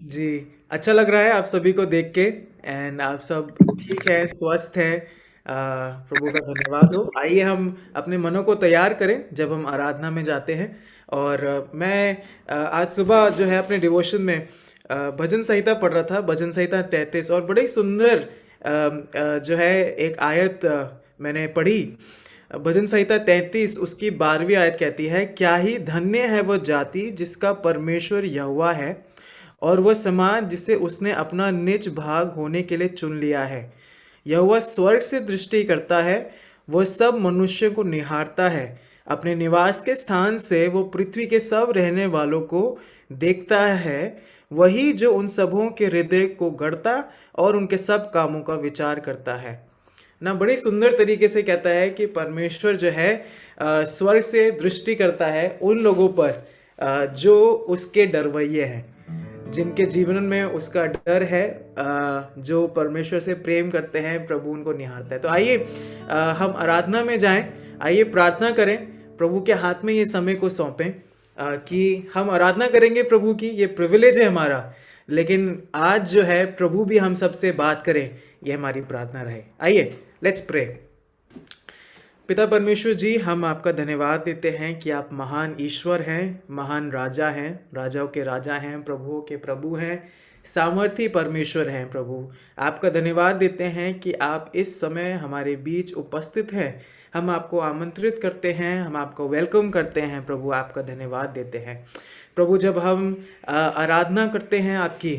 जी, अच्छा लग रहा है आप सभी को देख के एंड आप सब ठीक है, स्वस्थ हैं। प्रभु का धन्यवाद हो। आइए हम अपने मनों को तैयार करें जब हम आराधना में जाते हैं। और मैं आज सुबह जो है अपने डिवोशन में भजन संहिता पढ़ रहा था, भजन संहिता 33, और बड़ी सुंदर जो है एक आयत मैंने पढ़ी। भजन संहिता 33 उसकी 12वीं आयत कहती है, क्या ही धन्य है वह जाति जिसका परमेश्वर यहोवा है, और वह समाज जिसे उसने अपना निज भाग होने के लिए चुन लिया है। यहोवा स्वर्ग से दृष्टि करता है, वह सब मनुष्य को निहारता है। अपने निवास के स्थान से वो पृथ्वी के सब रहने वालों को देखता है। वही जो उन सबों के हृदय को गढ़ता और उनके सब कामों का विचार करता है। ना बड़ी सुंदर तरीके से कहता है कि परमेश्वर जो है स्वर्ग से दृष्टि करता है उन लोगों पर जो उसके डरवैये हैं, जिनके जीवन में उसका डर है, जो परमेश्वर से प्रेम करते हैं, प्रभु उनको निहारता है। तो आइए हम आराधना में जाएं, आइए प्रार्थना करें, प्रभु के हाथ में ये समय को सौंपें कि हम आराधना करेंगे प्रभु की। ये प्रिविलेज है हमारा, लेकिन आज जो है प्रभु भी हम सबसे बात करें, ये हमारी प्रार्थना रहे। आइए लेट्स प्रे। पिता परमेश्वर जी, हम आपका धन्यवाद देते हैं कि आप महान ईश्वर हैं, महान राजा हैं, राजाओं के राजा हैं, प्रभुओं के प्रभु हैं, सामर्थी परमेश्वर हैं। प्रभु आपका धन्यवाद देते हैं कि आप इस समय हमारे बीच उपस्थित हैं। हम आपको आमंत्रित करते हैं, हम आपको वेलकम करते हैं। प्रभु आपका धन्यवाद देते हैं। प्रभु जब हम आराधना करते हैं आपकी,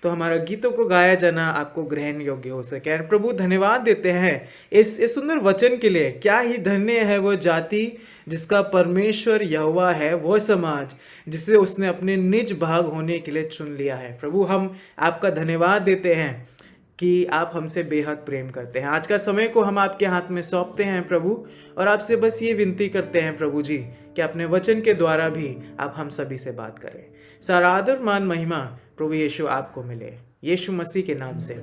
तो हमारा गीतों को गाया जाना आपको ग्रहण योग्य हो सके। और प्रभु धन्यवाद देते हैं इस सुंदर वचन के लिए। क्या ही धन्य है वो जाति जिसका परमेश्वर यहोवा है, वो समाज जिसे उसने अपने निज भाग होने के लिए चुन लिया है। प्रभु हम आपका धन्यवाद देते हैं कि आप हमसे बेहद प्रेम करते हैं। आज का समय को हम आपके हाथ में सौंपते हैं प्रभु, और आपसे बस ये विनती करते हैं प्रभु जी कि अपने वचन के द्वारा भी आप हम सभी से बात करें। सारा आदर मान महिमा प्रभु यीशु आपको मिले, यीशु मसीह के नाम से,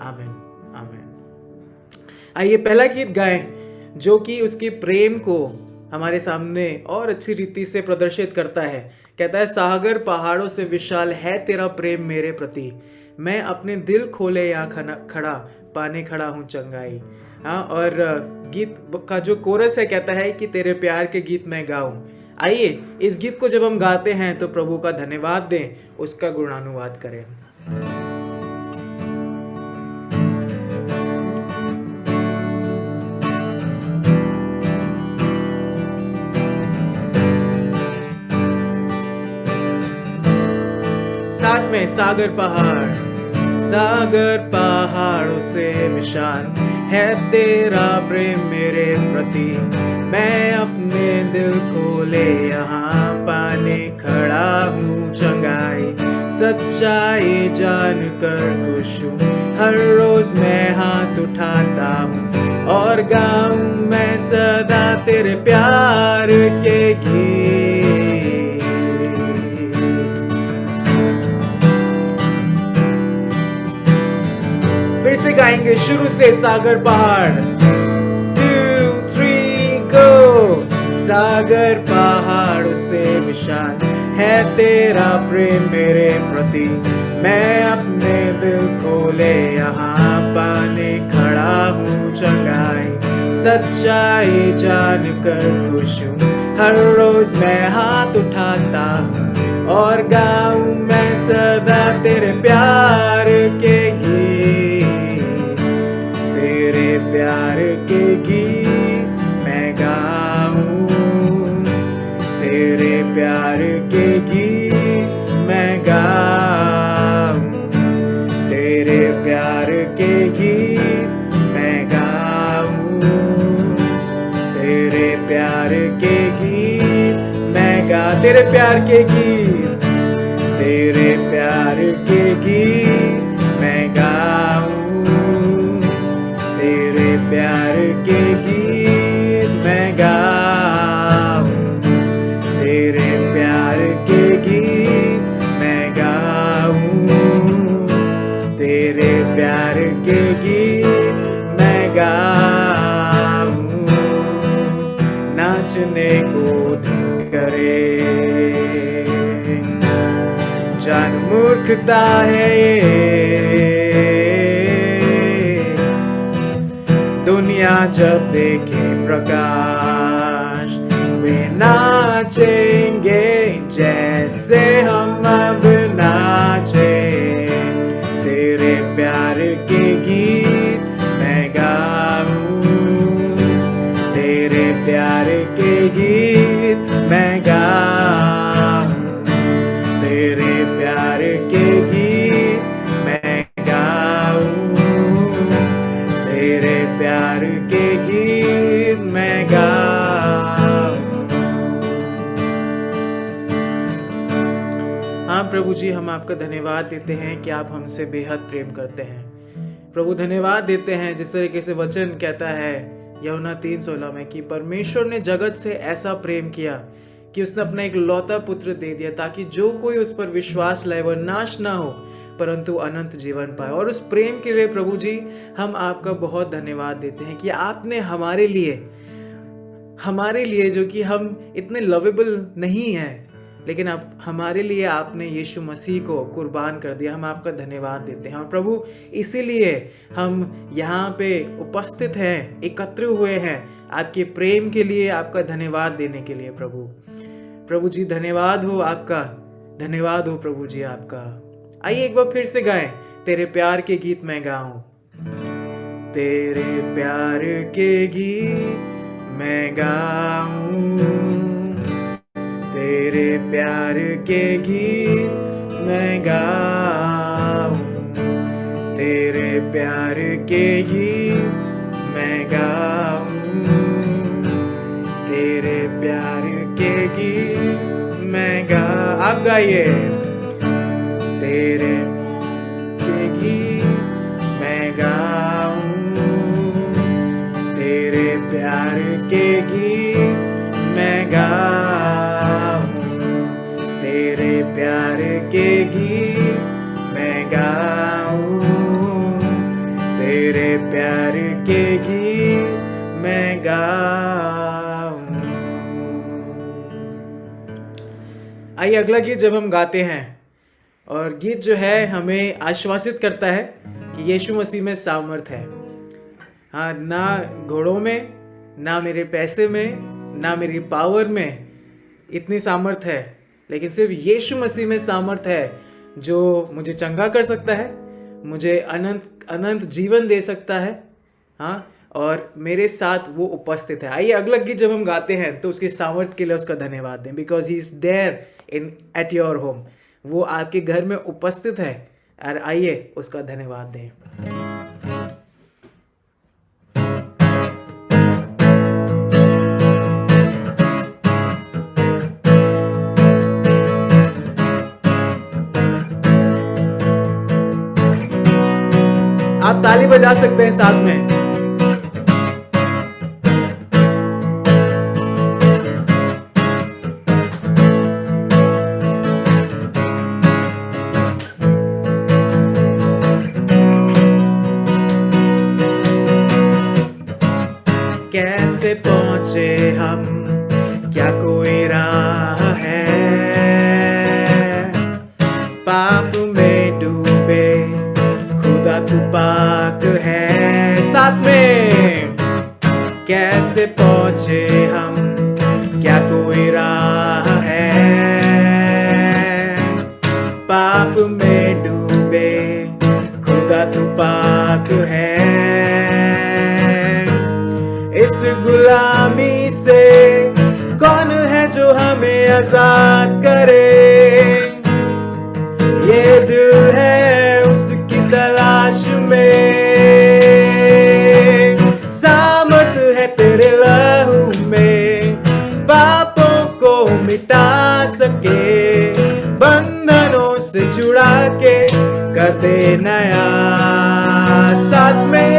आमीन आमीन। आइए पहला गीत गाएं जो कि उसके प्रेम को हमारे सामने और अच्छी रीति से प्रदर्शित करता है। कहता है, सागर पहाड़ों से विशाल है तेरा प्रेम मेरे प्रति, मैं अपने दिल खोले यहाँ खड़ा पाने खड़ा हूँ चंगाई। हाँ, और गीत का जो कोरस है कहता है कि तेरे प्यार के गीत मैं गाऊं। आइए इस गीत को जब हम गाते हैं तो प्रभु का धन्यवाद दें, उसका गुणानुवाद करें। साथ में सागर पहाड़ों से विशाल है तेरा प्रेम मेरे प्रति, मैं अपने दिल खोले यहाँ पाने खड़ा हूँ चंगाई। सच्चाई जान कर खुश हूँ, हर रोज मैं हाथ उठाता हूँ और गाऊं मैं सदा तेरे प्यार के गीत। फिर से गाएंगे शुरू से, सागर पहाड़, 2 3 गो। सागर पहाड़ से विशाल है तेरा प्रेम मेरे प्रति, मैं अपने दिल खोले यहाँ पाने खड़ा हूँ चंगाई। सच्चाई जान कर खुश हूँ, हर रोज मैं हाथ उठाता हूँ और गाऊं मैं सदा तेरे प्यार के गीत। तेरे प्यार के गीत मैं गाऊं, तेरे प्यार के गीत मैं गाऊं, तेरे प्यार के गीत मैं गाऊं, तेरे प्यार के गीत मैं गा। तेरे प्यार के गीत, तेरे प्यार के गीत मैं गाऊं, तेरे प्यार के गीत मैं गाऊं, तेरे प्यार के गीत मैं गाऊं, तेरे प्यार के गीत मैं गाऊं। नाचने को दिल करे, जान मूर्खता है ये, दुनिया जब देखे प्रकाश वे नाचेंगे जैसे हम अब नाचे। तेरे प्यार के गीत मैं गाऊं, तेरे प्यार के गीत मैं गाऊं, तेरे प्यार के गीत मैं गाऊं, तेरे प्यार के गीत मैं गाऊं। हाँ प्रभु जी, हम आपका धन्यवाद देते हैं कि आप हमसे बेहद प्रेम करते हैं। प्रभु धन्यवाद देते हैं जिस तरीके से वचन कहता है यूहन्ना 3:16 में कि परमेश्वर ने जगत से ऐसा प्रेम किया कि उसने अपना एक लौता पुत्र दे दिया ताकि जो कोई उस पर विश्वास लाए वह नाश ना हो परंतु अनंत जीवन पाए। और उस प्रेम के लिए प्रभु जी हम आपका बहुत धन्यवाद देते हैं कि आपने हमारे लिए जो कि हम इतने लवेबल नहीं हैं, लेकिन अब हमारे लिए आपने यीशु मसीह को कुर्बान कर दिया। हम आपका धन्यवाद देते हैं। और प्रभु इसीलिए हम यहाँ पे उपस्थित हैं, एकत्र हुए हैं आपके प्रेम के लिए, आपका धन्यवाद देने के लिए। प्रभु जी धन्यवाद हो आपका, धन्यवाद हो प्रभु जी आपका। आइए एक बार फिर से गाएं, तेरे प्यार के गीत मैं गाऊं, तेरे प्यार के गीत मैं गाऊं, तेरे प्यार के गीत मैं गाऊं, तेरे प्यार के गीत मैं गाऊं, तेरे प्यार के गीत मैं आप गाइए, तेरे के गीत मैं गाऊं, तेरे प्यार के गीत मैं गाऊं, तेरे प्यार के गीत मैं गाऊं, तेरे प्यार के गीत मैं गाऊं। आइए अगला गीत जब हम गाते हैं, और गीत जो है हमें आश्वासित करता है कि यीशु मसीह में सामर्थ है। हाँ, ना घोड़ों में, ना मेरे पैसे में, ना मेरी पावर में इतनी सामर्थ है, लेकिन सिर्फ यीशु मसीह में सामर्थ है जो मुझे चंगा कर सकता है, मुझे अनंत जीवन दे सकता है। हाँ, और मेरे साथ वो उपस्थित है। आइए अगला गीत जब हम गाते हैं तो उसकी सामर्थ के लिए उसका धन्यवाद दें, because he is there at your home. वो आपके घर में उपस्थित है, और आइए उसका धन्यवाद दें। आप ताली बजा सकते हैं साथ में। कैसे पहुंचे हम, क्या कोई राह है, पाप में डूबे खुदा तू पाक है। साथ में कैसे पहुंचे हम, क्या कोई राह है, पाप में डूबे खुदा तू पाक है। इस गुलामी से कौन है जो हमें आजाद करे, ये दिल है उसकी तलाश में। सामर्थ है तेरे लहू में, पापों को मिटा सके, बंधनों से छुड़ा के कर दे नया। साथ में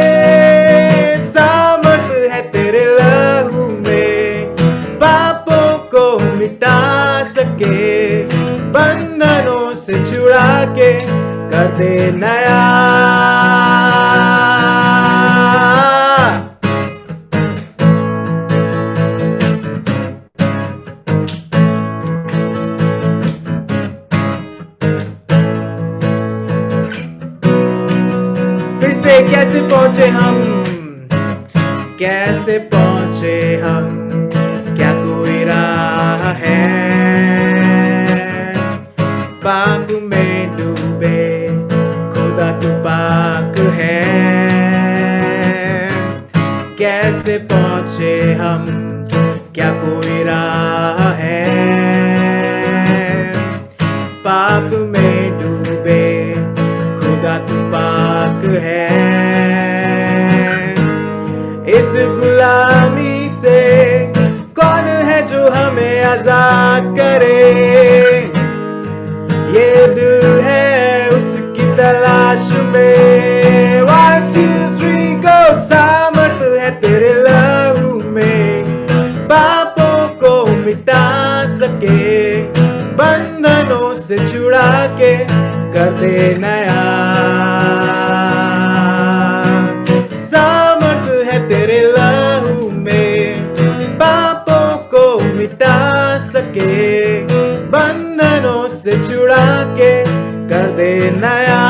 सामर्थ है तेरे लहू में, पापों को मिटा सके, बंधनों से छुड़ा के कर दे नया। कैसे पहुंचे हम, कैसे पहुंचे हम, क्या कोई राह है, पाप में डूबे खुदा तू पाक है, कैसे पहुंचे हम, क्या कोई राह है, पाप में डूबे खुदा तू पाक है, इस गुलामी से कौन है जो हमें आजाद करे, ये दिल है उसकी तलाश में, 1 2 3 गो, सामर्थ है तेरे लहू में, पापों को मिटा सके, बंधनों से छुड़ा के कर दे नया, सामर्थ है तेरे लहू में, पापों को मिटा सके, बंधनों से छुड़ा के कर दे नया।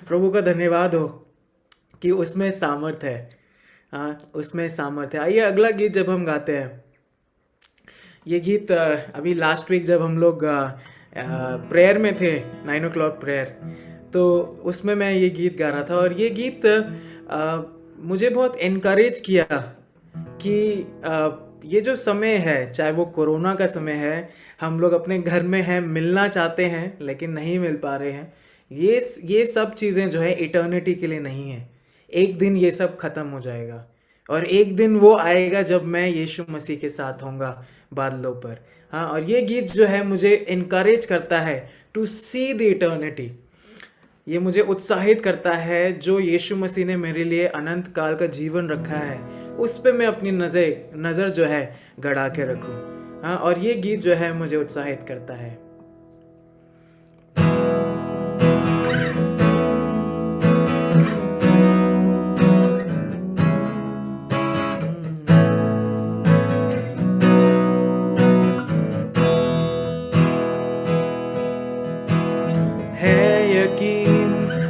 प्रभु का धन्यवाद हो कि उसमें सामर्थ है, हाँ उसमें सामर्थ है। आइए अगला गीत जब हम गाते हैं, ये गीत अभी लास्ट वीक जब हम लोग प्रेयर में थे, 9 o'clock प्रेयर, तो उसमें मैं ये गीत गा रहा था और ये गीत मुझे बहुत इनकरेज किया कि ये जो समय है, चाहे वो कोरोना का समय है, हम लोग अपने घर में हैं, मिलना चाहते हैं लेकिन नहीं मिल पा रहे हैं, ये सब चीज़ें जो है इटर्निटी के लिए नहीं है। एक दिन ये सब ख़त्म हो जाएगा और एक दिन वो आएगा जब मैं यीशु मसीह के साथ होऊंगा बादलों पर। हाँ, और ये गीत जो है मुझे इनकरेज करता है टू सी द इटर्निटी, ये मुझे उत्साहित करता है, जो यीशु मसीह ने मेरे लिए अनंत काल का जीवन रखा है उस पे मैं अपनी नज़र जो है गड़ा के रखूँ। हाँ, और ये गीत जो है मुझे उत्साहित करता है।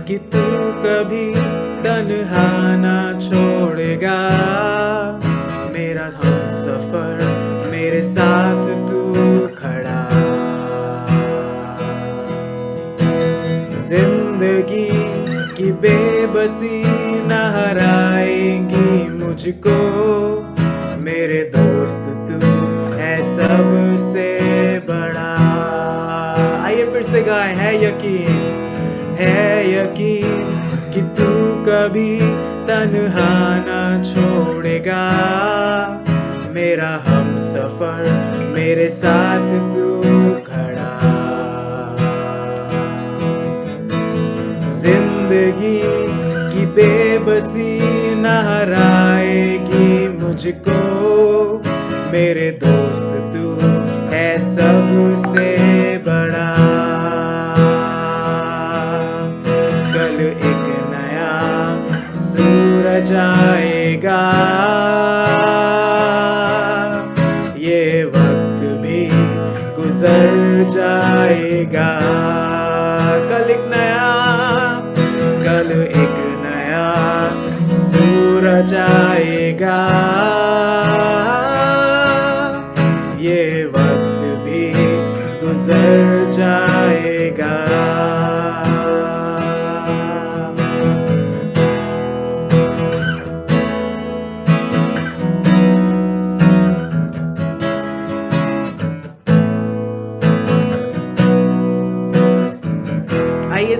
कि तू कभी तन्हा ना छोड़ेगा, मेरा हम सफर मेरे साथ तू खड़ा, जिंदगी की बेबसी न हराएगी मुझको, मेरे दोस्त तू है सबसे बड़ा। आइए फिर से गाएं, है यकीन कि तू कभी तन्हा ना छोड़ेगा, मेरा हम सफर मेरे साथ तू खड़ा, जिंदगी की बेबसी न हराएगी मुझको, मेरे दोस्त तू है सबसे बड़ा। जाएगा ये वक्त भी गुजर जाएगा, कल एक नया सूरज आएगा, ये वक्त भी गुजर जाएगा।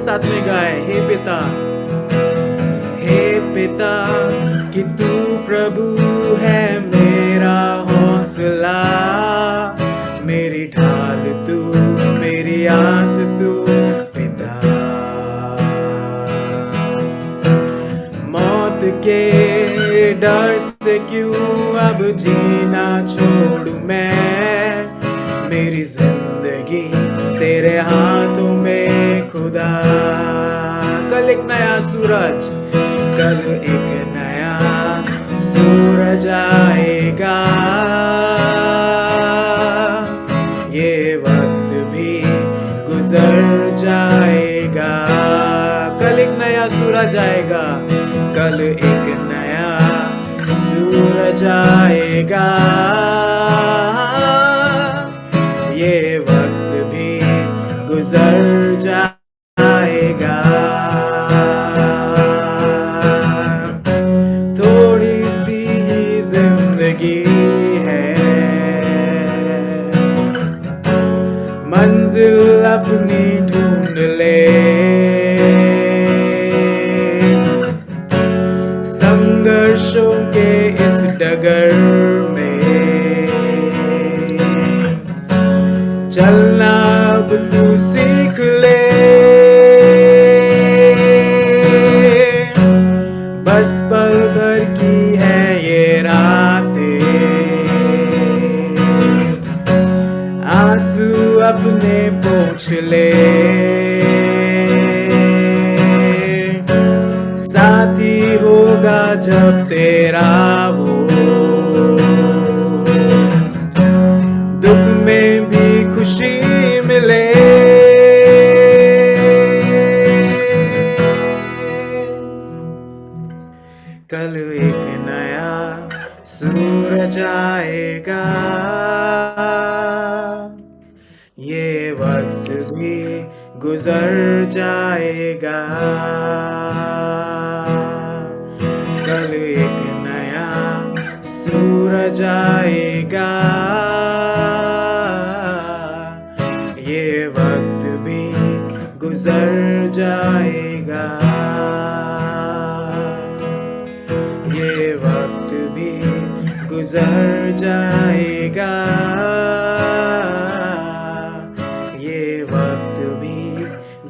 साथ में गाए, हे पिता कि तू प्रभु है मेरा हौसला, मेरी ढाल तू, मेरी आस तू पिता, मौत के डर से क्यों अब जीना छोड़ूं मैं, मेरी जिंदगी तेरे हाथों में खुदा। कल एक नया सूरज, कल एक नया सूरज आएगा, ये वक्त भी गुजर जाएगा। कल एक नया सूरज आएगा, कल एक नया सूरज आएगा, ये वक्त भी गुजर जाएगा। थोड़ी सी ही जिंदगी है, मंजिल अपनी ढूंढ ले, संघर्षों के इस डगर में चलना अब तू सीख ले। बस पल भर की है ये रातें, आंसू अपने पोंछ ले, साथी होगा जब तेरा वो, दुख में भी खुशी मिले। कल एक नया सूरज आएगा, ये वक्त भी गुजर जाएगा। कल एक नया सूरज आएगा, ये वक्त भी गुजर जाएगा, ये वक्त भी गुजर जाएगा, ये वक्त भी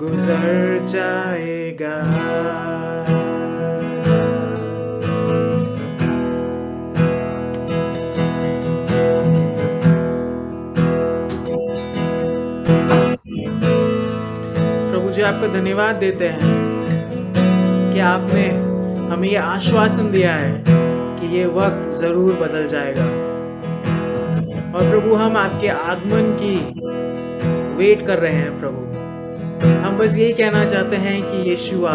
गुजर जाएगा। प्रभु जी आपका धन्यवाद देते हैं कि आपने हमें ये आश्वासन दिया है कि ये वक्त जरूर बदल जाएगा। और प्रभु हम आपके आगमन की वेट कर रहे हैं। प्रभु हम बस यही कहना चाहते हैं कि यीशु आ,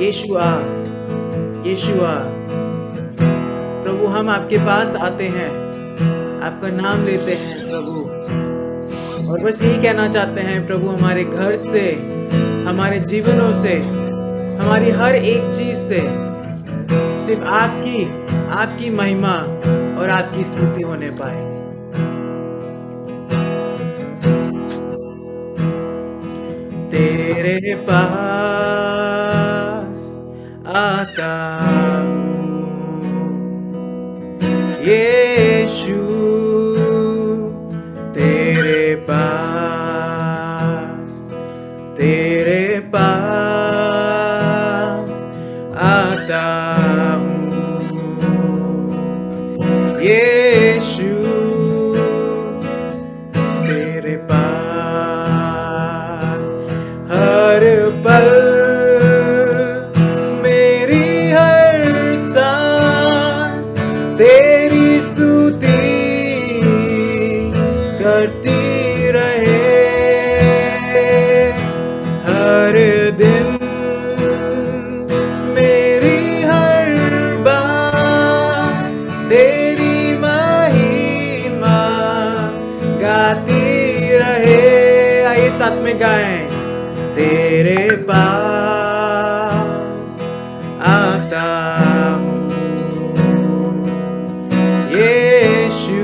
यीशु आ, यीशु आ। प्रभु हम आपके पास आते हैं, आपका नाम लेते हैं प्रभु, और बस यही कहना चाहते हैं प्रभु, हमारे घर से, हमारे जीवनों से, हमारी हर एक चीज से सिर्फ आपकी महिमा और आपकी स्तुति होने पाए। तेरे पास आता हूँ यीशु, तेरे पास आता हूँ यीशु, तेरे पास हर पल, मेरी हर सांस तेरी स्तुति करती रहे, हर दिन मेरी हर बात तेरी महिमा गाती रहे। आइए साथ में गाएं। तेरे पास आता हूँ यीशु,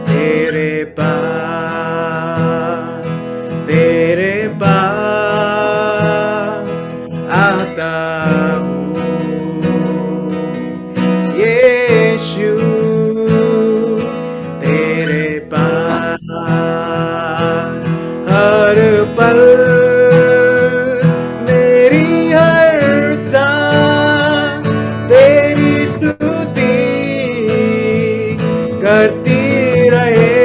तेरे पास आता हूँ यीशु, तेरे पास हर पल, मेरी हर सांस तेरी स्तुति करती रहे,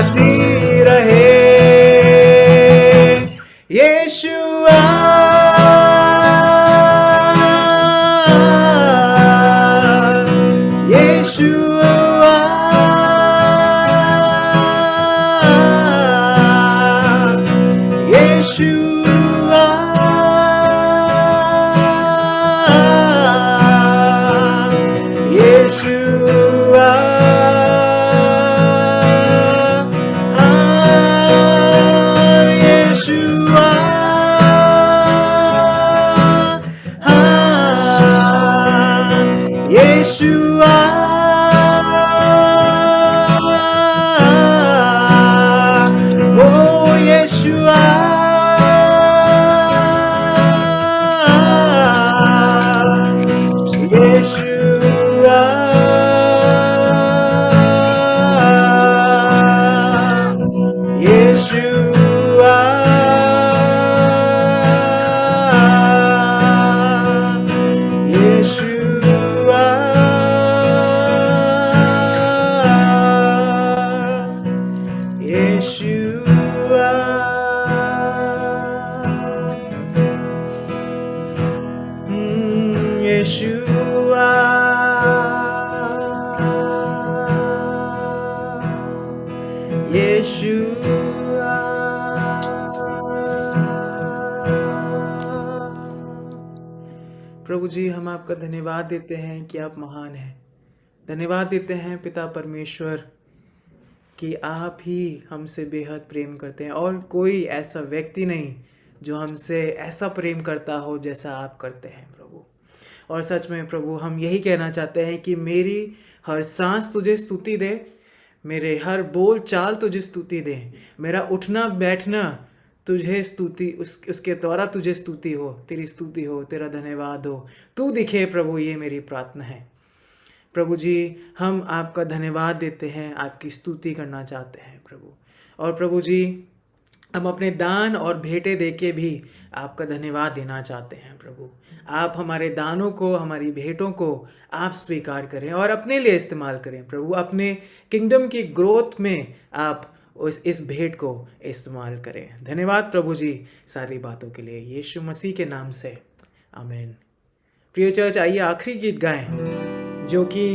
गाती रहे यीशुआ यीशुआ यीशुआ यीशुआ Yeshua, oh Yeshua, Yeshua, Yeshua, Yeshua. Yeshua, Yeshua, Yeshua. प्रभु जी, हम आपका धन्यवाद देते हैं कि आप महान हैं। धन्यवाद देते हैं पिता परमेश्वर कि आप ही हमसे बेहद प्रेम करते हैं और कोई ऐसा व्यक्ति नहीं जो हमसे ऐसा प्रेम करता हो जैसा आप करते हैं प्रभु। और सच में प्रभु, हम यही कहना चाहते हैं कि मेरी हर सांस तुझे स्तुति दे, मेरे हर बोल चाल तुझे स्तुति दे, मेरा उठना बैठना तुझे स्तुति, उसके द्वारा तुझे स्तुति हो, तेरी स्तुति हो, तेरा धन्यवाद हो, तू दिखे प्रभु। ये मेरी प्रार्थना है प्रभु जी। हम आपका धन्यवाद देते हैं, आपकी स्तुति करना चाहते हैं प्रभु। और प्रभु जी, हम अपने दान और भेंटें देके भी आपका धन्यवाद देना चाहते हैं प्रभु। आप हमारे दानों को, हमारी भेंटों को आप स्वीकार करें और अपने लिए इस्तेमाल करें प्रभु। अपने किंगडम की ग्रोथ में आप इस भेंट को इस्तेमाल करें। धन्यवाद प्रभु जी सारी बातों के लिए, यीशु मसीह के नाम से, आमीन। प्रिय चर्च, आइए आखिरी गीत गाएं जो कि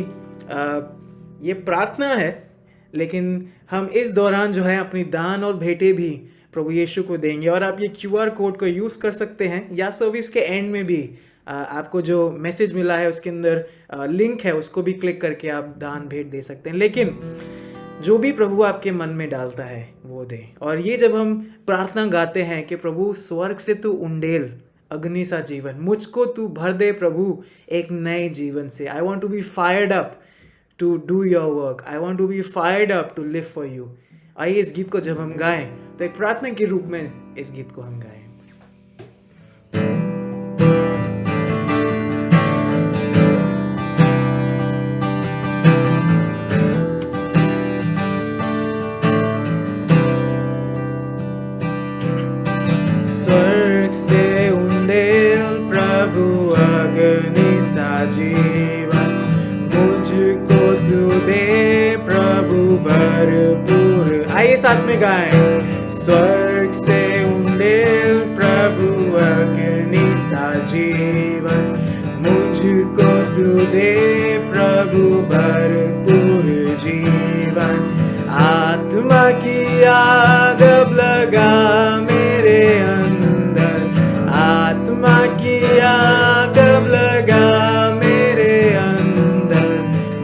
ये प्रार्थना है, लेकिन हम इस दौरान जो है अपनी दान और भेंटें भी प्रभु यीशु को देंगे। और आप ये QR कोड को यूज़ कर सकते हैं, या सर्विस के एंड में भी आपको जो मैसेज मिला है उसके अंदर लिंक है, उसको भी क्लिक करके आप दान भेंट दे सकते हैं। लेकिन जो भी प्रभु आपके मन में डालता है वो दें। और ये जब हम प्रार्थना गाते हैं कि प्रभु स्वर्ग से तू उंडेल अग्नि सा जीवन, मुझको तू भर दे प्रभु एक नए जीवन से। I want to be fired up to do your work, I want to be fired up to live for you. आइए इस गीत को जब हम गाएं तो एक प्रार्थना के रूप में इस गीत को हम गाएं। स्वर्ग से उंडेल प्रभु अग्नि सा जीवन, मुझको तू दे प्रभु भरपूर। आइए साथ में गाएं। स्वर्ग से उंडेल प्रभु अग्नि सा जीवन, मुझको तू दे प्रभु भरपूर जीवन। आत्मा की आग अब लगा मेरे अंदर, आत्मा की आग अब लगा मेरे अंदर।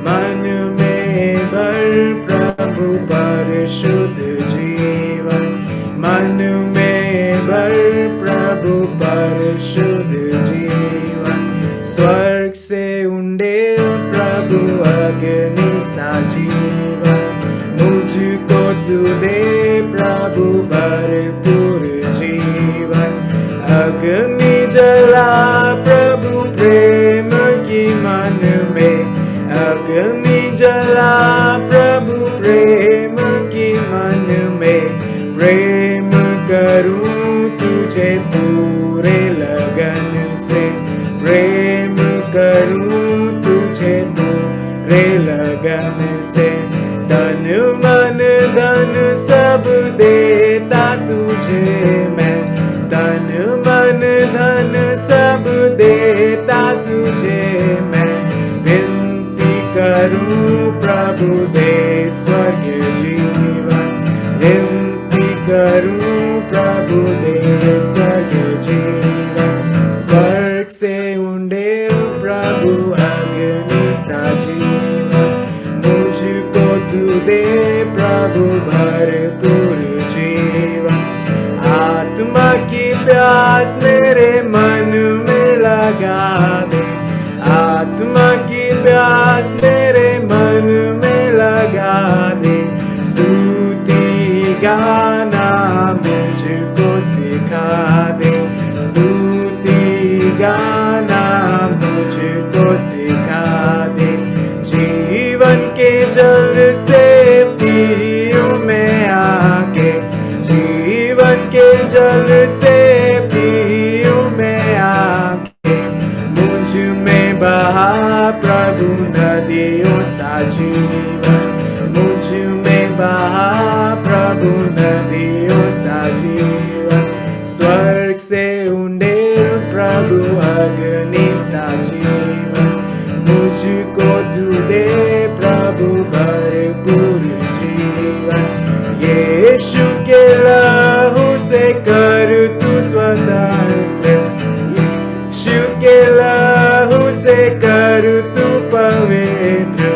मन में भर प्रभु परिशुद्ध जीवन, मन में भर प्रभु परिशुद्ध जीवन। स्वर्ग से उंडेल प्रभु अग्नि सा जीवन, मुझको तू दे प्रभु भरपूर जीवन। अग्नि जला प्रभु प्रेम की मन में, अग्नि जला प्रभु प्रेम की मन में। प्रेम करूं तुझे पूरे लगन से, प्रेम करूं तुझे पूरे लगन से। तन मन धन सब देता तुझे मैं, तन मन धन सब देता तुझे मैं, विनती करूं प्रभु दे स्वर्ग जीवन, विनती करूं प्रभु दे स्वर्ग जीवन, स्वर्ग से उंडेल प्रभु अग्नि सा जीवन, मुझको तू दे प्रभु भरपूर जीवन, आत्मा की प्यास मेरे मन में लगा दे, आत्मा की प्यास मेरे मन में लगा दे, स्तुति गाना मुझको सिखा दे, स्तुति गाना मुझको सिखा दे, जीवन के जल से पीऊं मैं आके, जीवन के जल से पीऊं मैं आके, मुझ में बहा प्रभु नदियों सा जीवन, मुझ में बहा प्रभु नदियों सा जीवन, स्वर्ग से उंडेल प्रभु अग्नि सा जीवन, मुझको तू दे प्रभु भरपूर जीवन, यीशु के लहू से कर तू स्वतंत्र, यीशु के लहू से कर तू पवित्र,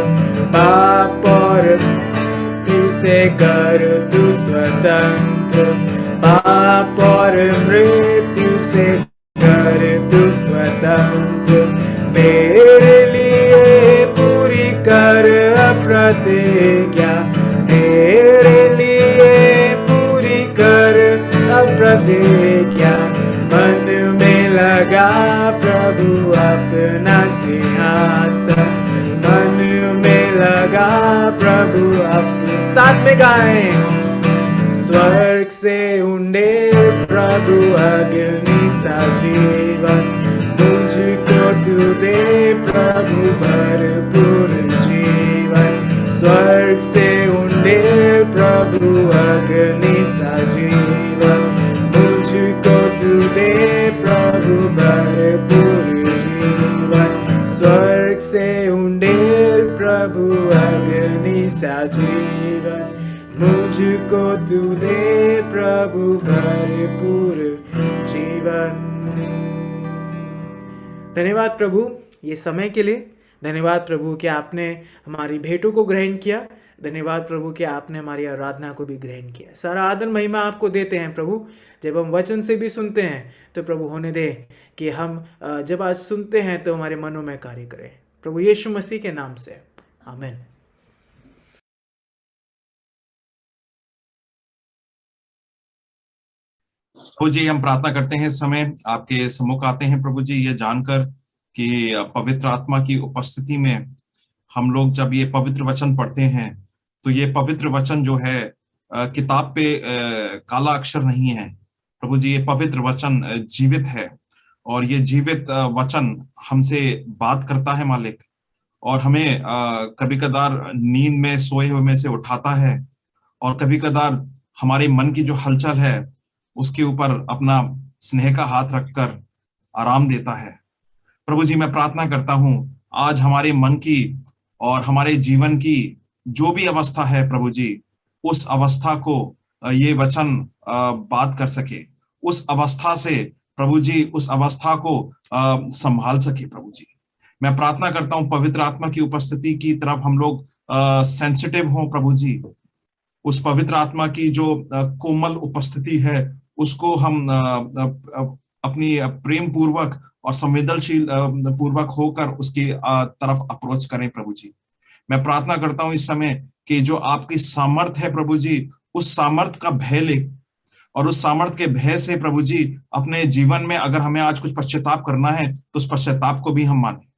पाप और मृत्यु से कर तू स्वतंत्र, पाप और मृत्यु से कर तू स्वतंत्र, मेरे लिए पूरी कर प्रतिज्ञा, मेरे लिए पूरी कर प्रतिज्ञा, मन में लगा प्रभु अपना सिंहासन, मन में लगा प्रभु अपने, साथ में गाएं, स्वर्ग से उंडेल प्रभु अग्नि सा जीवन, मुझको तू दे प्रभु भरपूर जीवन, स्वर्ग से उंडेल प्रभु अग्नि सा जीवन, मुझको तू दे प्रभु भरपूर जीवन, स्वर्ग से उंडेल प्रभु अग्नि सा जीवन, मुझको तू दे प्रभु भरपूर जीवन। धन्यवाद प्रभु ये समय के लिए, धन्यवाद प्रभु कि आपने हमारी भेंटों को ग्रहण किया, धन्यवाद प्रभु कि आपने हमारी आराधना को भी ग्रहण किया। सारा आदर महिमा आपको देते हैं प्रभु। जब हम वचन से भी सुनते हैं तो प्रभु होने दे कि हम जब आज सुनते हैं तो हमारे मनों में कार्य करें, प्रभु यीशु मसीह के नाम से, आमीन। प्रभु जी हम प्रार्थना करते हैं, इस समय आपके सम्मुख आते हैं प्रभु जी, ये जानकर कि पवित्र आत्मा की उपस्थिति में हम लोग जब ये पवित्र वचन पढ़ते हैं तो ये पवित्र वचन जो है किताब पे काला अक्षर नहीं है प्रभु जी, ये पवित्र वचन जीवित है और ये जीवित वचन हमसे बात करता है मालिक, और हमें कभी कदार नींद में सोए हुए में से उठाता है और कभी कदार हमारे मन की जो हलचल है उसके ऊपर अपना स्नेह का हाथ रखकर आराम देता है। प्रभु जी मैं प्रार्थना करता हूं आज हमारे मन की और हमारे जीवन की जो भी अवस्था है प्रभु जी, उस अवस्था को ये वचन बात कर सके, उस अवस्था से प्रभु जी उस अवस्था को संभाल सके। प्रभु जी मैं प्रार्थना करता हूं पवित्र आत्मा की उपस्थिति की तरफ हम लोग सेंसिटिव हों प्रभु जी, उस पवित्र आत्मा की जो कोमल उपस्थिति है उसको हम अपनी प्रेम पूर्वक और संवेदनशील पूर्वक होकर उसकी तरफ अप्रोच करें प्रभु जी। मैं प्रार्थना करता हूं इस समय कि जो आपकी सामर्थ है प्रभु जी, उस सामर्थ का भय ले और उस सामर्थ के भय से प्रभु जी अपने जीवन में अगर हमें आज कुछ पश्चाताप करना है तो उस पश्चाताप को भी हम माने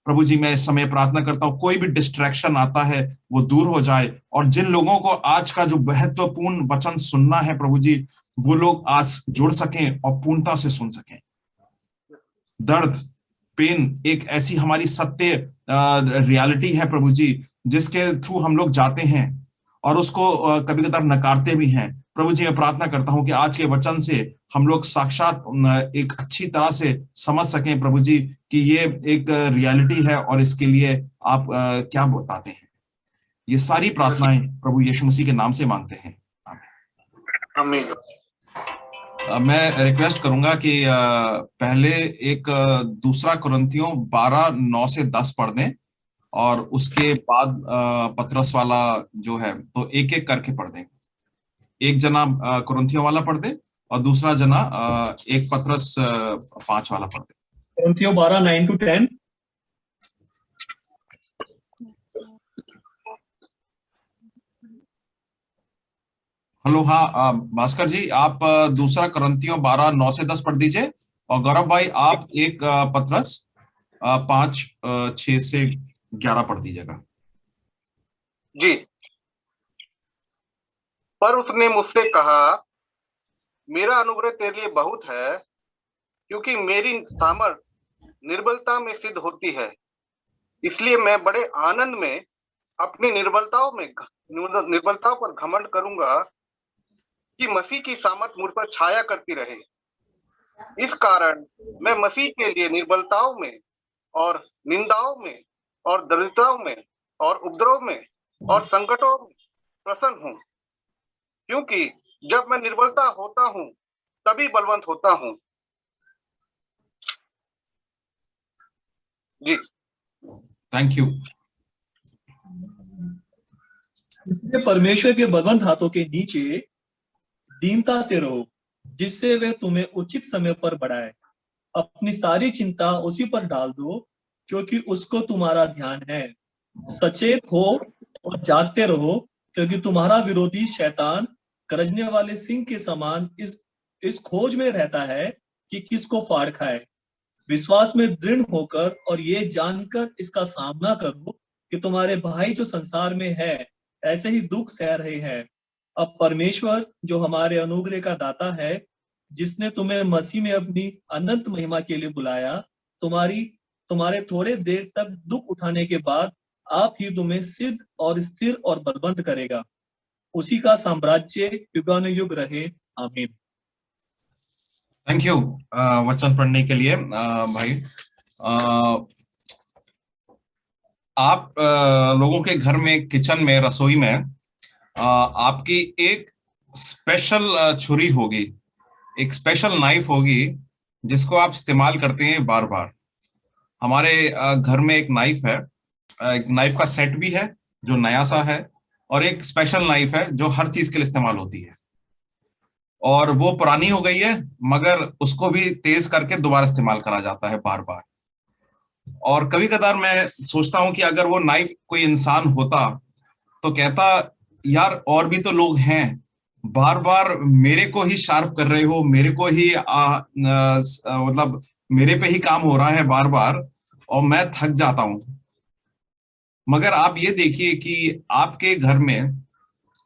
प्रभु जी। मैं इस समय प्रार्थना करता हूं कोई भी डिस्ट्रैक्शन आता है वो दूर हो जाए और जिन लोगों को आज का जो महत्वपूर्ण वचन सुनना है प्रभु जी, वो लोग आज जुड़ सकें और पूर्णता से सुन सकें। दर्द पेन एक ऐसी हमारी सत्य रियलिटी है प्रभु जी जिसके थ्रू हम लोग जाते हैं और उसको कभी कभार नकारते भी हैं। प्रभु जी, मैं प्रार्थना करता हूं कि आज के वचन से हम लोग साक्षात एक अच्छी तरह से समझ सकें प्रभु जी कि ये एक रियलिटी है और इसके लिए आप क्या बताते हैं। ये सारी प्रार्थनाएं प्रभु यीशु मसीह के नाम से मांगते हैं, आमीन। मैं रिक्वेस्ट करूंगा कि पहले एक दूसरा कुरिन्थियों 12:9 से 10 पढ़ दें और उसके बाद पतरस वाला जो है तो एक एक करके पढ़ दें। एक जना कुरिन्थियों वाला पढ़ दे और दूसरा जना एक पतरस 5 वाला पढ़ दे। कुरिन्थियों 12:9-10। हेलो, हाँ भास्कर जी, आप दूसरा कुरिन्थियों 12:9 से 10 पढ़ दीजिए और गौरव भाई आप एक पतरस 5:6 से 11 पढ़ दीजिएगा। जी। पर उसने मुझसे कहा, मेरा अनुग्रह तेरे लिए बहुत है, क्योंकि मेरी सामर्थ निर्बलता में सिद्ध होती है। इसलिए मैं बड़े आनंद में अपनी निर्बलताओं पर घमंड करूंगा कि मसीह की सामर्थ मुझ पर छाया करती रहे। इस कारण मैं मसीह के लिए निर्बलताओं में और निंदाओं में और दरिद्रताओं में और उपद्रव में और संकटों में प्रसन्न हूं, क्योंकि जब मैं निर्बलता होता हूं तभी बलवंत होता हूं। जी, थैंक यू। इसलिए परमेश्वर के बलवंत हाथों के नीचे दीनता से रहो, जिससे वे तुम्हें उचित समय पर बढ़ाए। अपनी सारी चिंता उसी पर डाल दो, क्योंकि उसको तुम्हारा ध्यान है। सचेत हो और जागते रहो, क्योंकि तुम्हारा विरोधी शैतान गरजने वाले सिंह के समान इस खोज में रहता है कि किसको फाड़ खाए। विश्वास में दृढ़ होकर और ये जानकर इसका सामना करो कि तुम्हारे भाई जो संसार में है ऐसे ही दुख सह रहे हैं। अब परमेश्वर जो हमारे अनुग्रह का दाता है, जिसने तुम्हें मसीह में अपनी अनंत महिमा के लिए बुलाया, तुम्हारे थोड़े देर तक दुख उठाने के बाद आप ही तुम्हें सिद्ध और स्थिर और बलवंत करेगा। उसी का साम्राज्य युगानुयुग रहे, आमीन। थैंक यू वचन पढ़ने के लिए भाई। आप लोगों के घर में किचन में रसोई में आपकी एक स्पेशल छुरी होगी, एक स्पेशल नाइफ होगी जिसको आप इस्तेमाल करते हैं बार बार। हमारे घर में एक नाइफ है, एक नाइफ का सेट भी है जो नया सा है और एक स्पेशल नाइफ है जो हर चीज के लिए इस्तेमाल होती है और वो पुरानी हो गई है मगर उसको भी तेज करके दोबारा इस्तेमाल करा जाता है बार बार। और कभी कभार मैं सोचता हूं कि अगर वो नाइफ कोई इंसान होता तो कहता, यार और भी तो लोग हैं, बार बार मेरे को ही शार्प कर रहे हो, मेरे को ही मतलब मेरे पे ही काम हो रहा है बार बार और मैं थक जाता हूं। मगर आप ये देखिए कि आपके घर में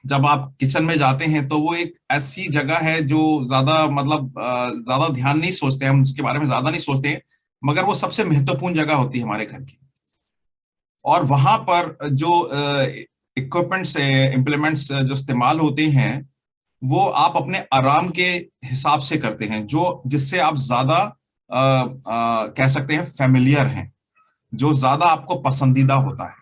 जब आप किचन में जाते हैं तो वो एक ऐसी जगह है जो ज्यादा ध्यान नहीं सोचते हैं हम उसके बारे में, ज्यादा नहीं सोचते हैं, मगर वो सबसे महत्वपूर्ण जगह होती है हमारे घर की। और वहां पर जो इक्विपमेंट्स इम्प्लीमेंट्स जो इस्तेमाल होते हैं वो आप अपने आराम के हिसाब से करते हैं, जो जिससे आप ज्यादा कह सकते हैं फेमिलियर हैं, जो ज्यादा आपको पसंदीदा होता है।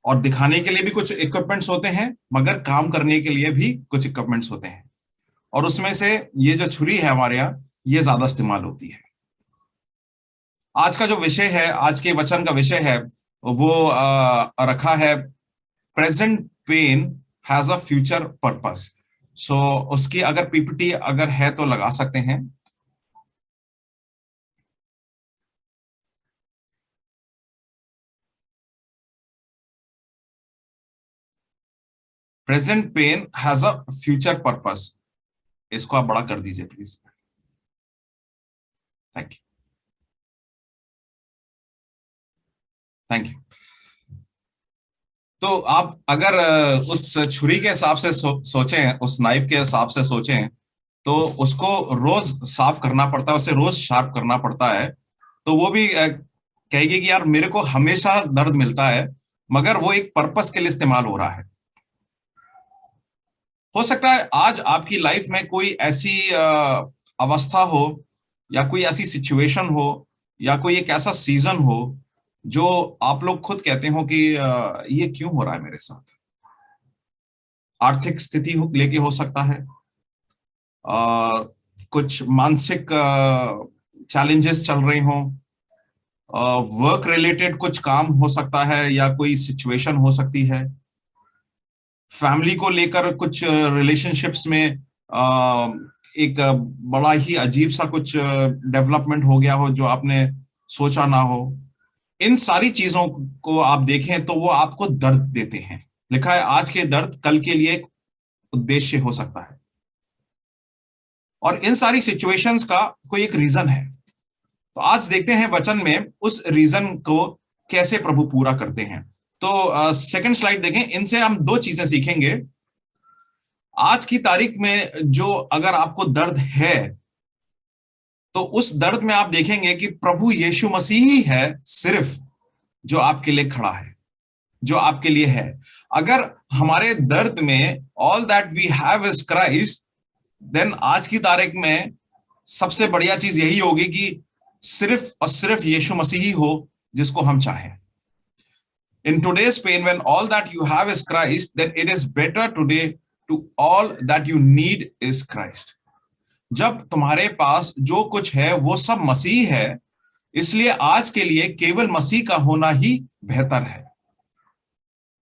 और दिखाने के लिए भी कुछ इक्विपमेंट्स होते हैं मगर काम करने के लिए भी कुछ इक्विपमेंट्स होते हैं, और उसमें से ये जो छुरी है हमारे यहाँ ये ज्यादा इस्तेमाल होती है। आज का जो विषय है, आज के वचन का विषय है वो रखा है present pen has a future purpose. So उसकी अगर पीपीटी अगर है तो लगा सकते हैं। Present pen has a future purpose, इसको आप बड़ा कर दीजिए please. Thank you, thank you. तो आप अगर उस छुरी के हिसाब से सोचें, उस नाइफ के हिसाब से सोचें, तो उसको रोज साफ करना पड़ता है, उसे रोज शार्प करना पड़ता है। तो वो भी कहेगी कि यार मेरे को हमेशा दर्द मिलता है, मगर वो एक पर्पस के लिए इस्तेमाल हो रहा है। हो सकता है आज आपकी लाइफ में कोई ऐसी अवस्था हो या कोई ऐसी सिचुएशन हो या कोई एक ऐसा सीजन हो जो आप लोग खुद कहते हो कि ये क्यों हो रहा है मेरे साथ। आर्थिक स्थिति लेके हो सकता है, कुछ मानसिक चैलेंजेस चल रहे हो, वर्क रिलेटेड कुछ काम हो सकता है या कोई सिचुएशन हो सकती है, फैमिली को लेकर कुछ रिलेशनशिप्स में एक बड़ा ही अजीब सा कुछ डेवलपमेंट हो गया हो जो आपने सोचा ना हो। इन सारी चीजों को आप देखें तो वो आपको दर्द देते हैं। लिखा है आज के दर्द कल के लिए एक उद्देश्य हो सकता है, और इन सारी सिचुएशंस का कोई एक रीजन है। तो आज देखते हैं वचन में उस रीजन को कैसे प्रभु पूरा करते हैं। तो सेकंड स्लाइड देखें, इनसे हम दो चीजें सीखेंगे। आज की तारीख में जो अगर आपको दर्द है तो उस दर्द में आप देखेंगे कि प्रभु यीशु मसीह ही है सिर्फ जो आपके लिए खड़ा है, जो आपके लिए है। अगर हमारे दर्द में all that we have is Christ, then आज की तारीख में सबसे बढ़िया चीज यही होगी कि सिर्फ और सिर्फ यीशु मसीह ही हो जिसको हम चाहें। In today's pain, when all that you have is Christ, then it is better today to all that you need is Christ. जब तुम्हारे पास जो कुछ है वो सब मसीह है, इसलिए आज के लिए केवल मसीह का होना ही बेहतर है।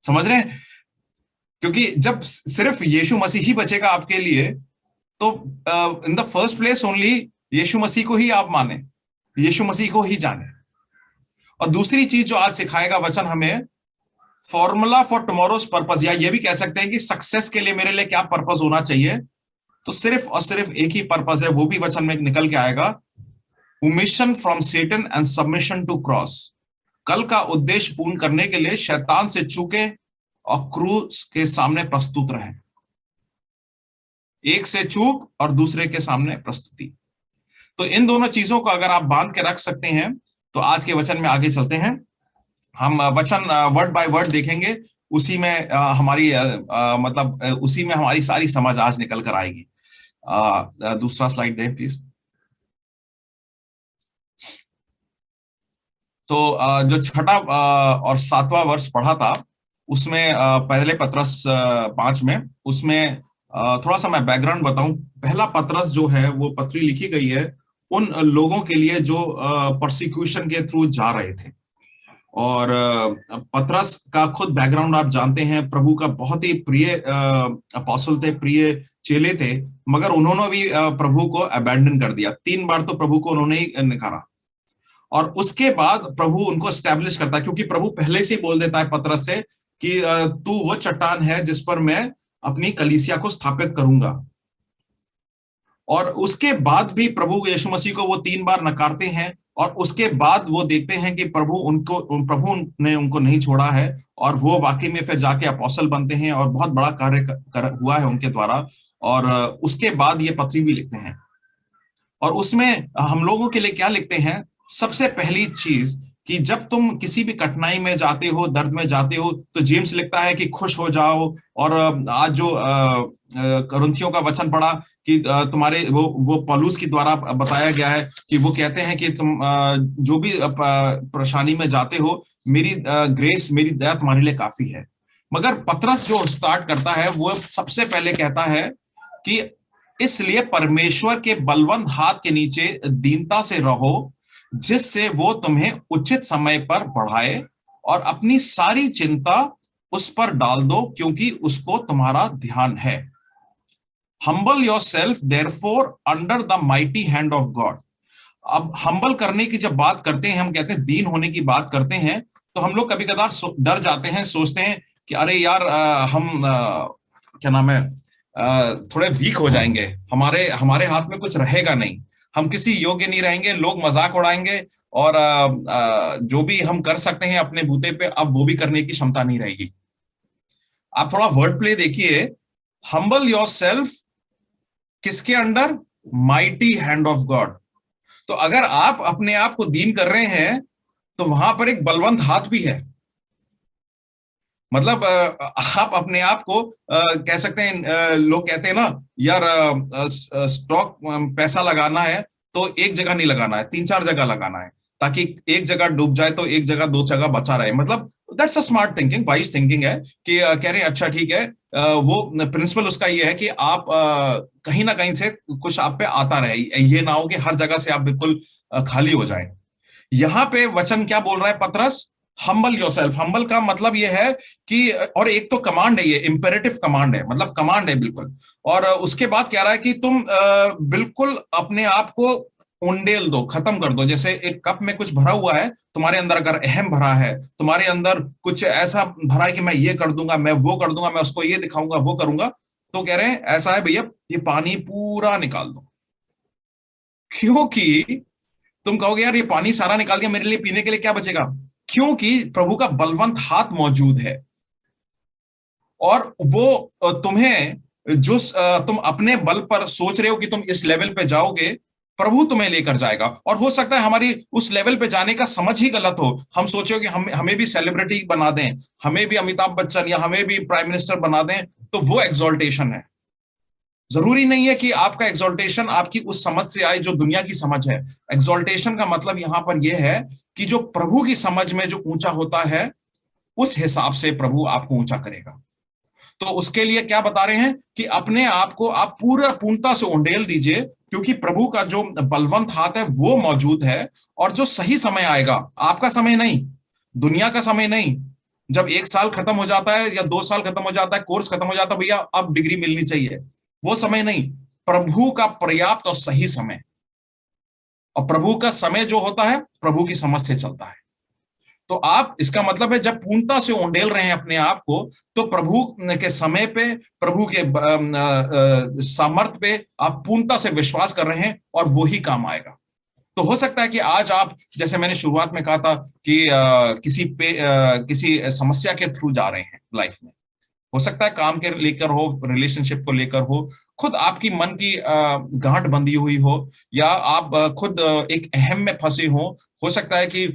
समझ रहे हैं? क्योंकि जब सिर्फ यीशु मसीह ही बचेगा आपके लिए, तो in the first place only Yeshu Masih को ही आप माने, यीशु मसीह को ही जाने। और दूसरी चीज जो आज सिखाएगा वचन हमें, फॉर्मूला फॉर टुमारोज पर्पस, या ये भी कह सकते हैं कि सक्सेस के लिए मेरे लिए क्या पर्पस होना चाहिए, तो सिर्फ और सिर्फ एक ही पर्पस है, वो भी वचन में निकल के आएगा, omission from Satan and submission to cross. कल का उद्देश्य पूर्ण करने के लिए शैतान से चूके और क्रूस के सामने प्रस्तुत रहें। एक से चूक और दूसरे के सामने प्रस्तुति। तो इन दोनों चीजों को अगर आप बांध के रख सकते हैं तो आज के वचन में आगे चलते हैं। हम वचन वर्ड बाय वर्ड देखेंगे, उसी में हमारी उसी में हमारी सारी समझ आज निकल कर आएगी। दूसरा स्लाइड दें प्लीज। तो जो छठा और सातवां वर्ष पढ़ा था उसमें पहले पत्रस 5 में, उसमें थोड़ा सा मैं बैकग्राउंड बताऊं। पहला पत्रस जो है वो पत्री लिखी गई है उन लोगों के लिए जो परसिक्यूशन के थ्रू जा रहे थे, और पत्रस का खुद बैकग्राउंड आप जानते हैं। प्रभु का बहुत ही प्रिय अपोस्टल थे, प्रिय चेले थे, मगर उन्होंने भी प्रभु को अबैंडन कर दिया। 3 बार तो प्रभु को उन्होंने ही नकारा, और उसके बाद प्रभु उनको एस्टैब्लिश करता है, क्योंकि प्रभु पहले से ही बोल देता है पत्रस से कि तू वो चट्टान है जिस पर मैं अपनी कलीसिया को स्थापित करूंगा। और उसके बाद भी प्रभु यीशु मसीह को वो 3 बार नकारते हैं, और उसके बाद वो देखते हैं कि प्रभु ने उनको नहीं छोड़ा है, और वो वाकई में फिर जाके अपोस्टल बनते हैं और बहुत बड़ा कार्य हुआ है उनके द्वारा। और उसके बाद ये पत्री भी लिखते हैं, और उसमें हम लोगों के लिए क्या लिखते हैं। सबसे पहली चीज कि जब तुम किसी भी कठिनाई में जाते हो, दर्द में जाते हो, तो जेम्स लिखता है कि खुश हो जाओ। और आज जो कुरिन्थियों का वचन पढ़ा कि तुम्हारे वो पौलुस के द्वारा बताया गया है कि वो कहते हैं कि तुम जो भी परेशानी में जाते हो, मेरी ग्रेस, मेरी दया तुम्हारे लिए काफी है। मगर पत्रस जो स्टार्ट करता है वो सबसे पहले कहता है कि इसलिए परमेश्वर के बलवंत हाथ के नीचे दीनता से रहो, जिससे वो तुम्हें उचित समय पर बढ़ाए, और अपनी सारी चिंता उस पर डाल दो क्योंकि उसको तुम्हारा ध्यान है। Humble yourself therefore under the mighty hand of God। अब हम्बल करने की जब बात करते हैं, हम कहते हैं दीन होने की बात करते हैं, तो हम लोग कभी कभार डर जाते हैं, सोचते हैं कि अरे यार हम क्या नाम है, थोड़े वीक हो जाएंगे, हमारे हाथ में कुछ रहेगा नहीं, हम किसी योग्य नहीं रहेंगे, लोग मजाक उड़ाएंगे, और जो भी हम कर सकते हैं अपने बूते पे, अब वो भी करने की क्षमता नहीं रहेगी। आप थोड़ा वर्ड प्ले देखिए, हम्बल योरसेल्फ किसके under? Mighty hand of God. तो अगर आप अपने आप को दीन कर रहे हैं तो वहां पर एक बलवंत हाथ भी है। मतलब आप अपने आप को कह सकते हैं, लोग कहते हैं ना यार, स्टॉक पैसा लगाना है तो एक जगह नहीं लगाना है, 3-4 जगह लगाना है, ताकि एक जगह डूब जाए तो एक जगह, 2 जगह बचा रहे। मतलब that's a smart thinking, wise thinking है कि कह रहे हैं अच्छा ठीक है, वो प्रिंसिपल उसका ये है कि आप कहीं ना कहीं से कुछ आप पे आता रहे, ये ना हो कि हर जगह से आप बिल्कुल खाली हो जाए। यहां पे वचन क्या बोल रहा है पतरस? Humble yourself. हम्बल का मतलब ये है कि, और एक तो कमांड है, ये इंपेरेटिव कमांड है, मतलब कमांड है बिल्कुल। और उसके बाद कह रहा है कि तुम बिल्कुल अपने आप को उंडेल दो, खत्म कर दो। जैसे एक कप में कुछ भरा हुआ है, तुम्हारे अंदर अगर अहम भरा है, तुम्हारे अंदर कुछ ऐसा भरा है कि मैं ये कर दूंगा, मैं वो कर दूंगा, मैं उसको ये दिखाऊंगा, वो करूंगा, तो कह रहे हैं ऐसा है भैया, ये पानी पूरा निकाल दो। क्योंकि तुम कहोगे यार ये पानी सारा निकाल दिया, मेरे लिए पीने के लिए क्या बचेगा? क्योंकि प्रभु का बलवंत हाथ मौजूद है, और वो तुम्हें जो तुम अपने बल पर सोच रहे हो कि तुम इस लेवल पे जाओगे, प्रभु तुम्हें लेकर जाएगा। और हो सकता है हमारी उस लेवल पे जाने का समझ ही गलत हो, हम सोचे कि हमें भी सेलिब्रिटी बना दें, हमें भी अमिताभ बच्चन या हमें भी प्राइम मिनिस्टर बना दें, तो वो एग्जॉल्टेशन है। जरूरी नहीं है कि आपका एग्जॉल्टेशन आपकी उस समझ से आए जो दुनिया की समझ है। एग्जॉल्टेशन का मतलब यहां पर यह है कि जो प्रभु की समझ में जो ऊंचा होता है, उस हिसाब से प्रभु आपको ऊंचा करेगा। तो उसके लिए क्या बता रहे हैं कि अपने आप को आप पूरा पूर्णता से उंडेल दीजिए, क्योंकि प्रभु का जो बलवंत हाथ है वो मौजूद है। और जो सही समय आएगा, आपका समय नहीं, दुनिया का समय नहीं, जब 1 साल खत्म हो जाता है या 2 साल खत्म हो जाता है, कोर्स खत्म हो जाता है, भैया अब डिग्री मिलनी चाहिए, वो समय नहीं। प्रभु का पर्याप्त और सही समय, और प्रभु का समय जो होता है प्रभु की समझ से चलता है। तो आप, इसका मतलब है जब पूर्णता से उंडेल रहे हैं अपने आप को, तो प्रभु के समय पे, प्रभु के सामर्थ पे आप पूर्णता से विश्वास कर रहे हैं, और वो ही काम आएगा। तो हो सकता है कि आज आप, जैसे मैंने शुरुआत में कहा था कि किसी समस्या के थ्रू जा रहे हैं लाइफ में, हो सकता है काम के लेकर हो, रिलेशनशिप को लेकर हो, खुद आपकी मन की गांठ बंधी हुई हो, या आप खुद एक अहम में फंसे हो सकता है कि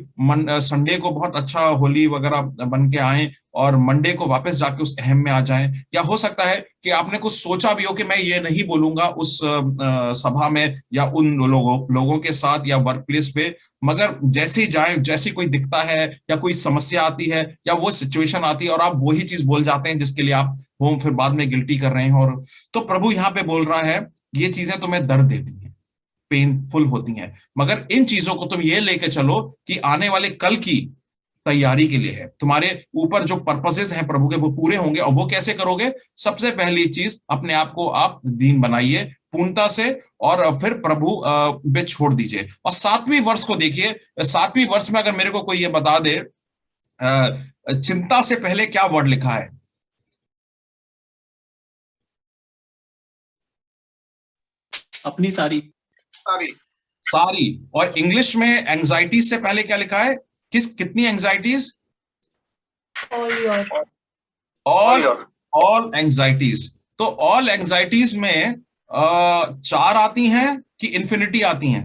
संडे को बहुत अच्छा होली वगैरह बन के आए और मंडे को वापस जाके उस अहम में आ जाएं। या हो सकता है कि आपने कुछ सोचा भी हो कि मैं ये नहीं बोलूंगा उस सभा में या उन लोगों के साथ या वर्क प्लेस पे, मगर जैसे ही जाए, जैसे कोई दिखता है या कोई समस्या आती है या वो सिचुएशन आती है, और आप वही चीज बोल जाते हैं जिसके लिए आप वो फिर बाद में गिल्टी कर रहे हैं। और तो प्रभु यहाँ पे बोल रहा है, ये चीजें तुम्हें दर्द देती हैं, पेनफुल होती हैं, मगर इन चीजों को तुम ये लेके चलो कि आने वाले कल की तैयारी के लिए है। तुम्हारे ऊपर जो पर्पसेस हैं प्रभु के, वो पूरे होंगे। और वो कैसे करोगे? सबसे पहली चीज, अपने आप को आप दीन बनाइए पूर्णता से, और फिर प्रभु पे छोड़ दीजिए। और 7वीं वर्ष को देखिए, 7वीं वर्ष में अगर मेरे को कोई ये बता दे चिंता से पहले क्या वर्ड लिखा है? अपनी सारी सारी सारी। और इंग्लिश में एंजाइटी से पहले क्या लिखा है? कितनी एंजाइटीज? All anxieties. तो ऑल एंजाइटीज में 4 आती हैं कि इन्फिनिटी आती हैं?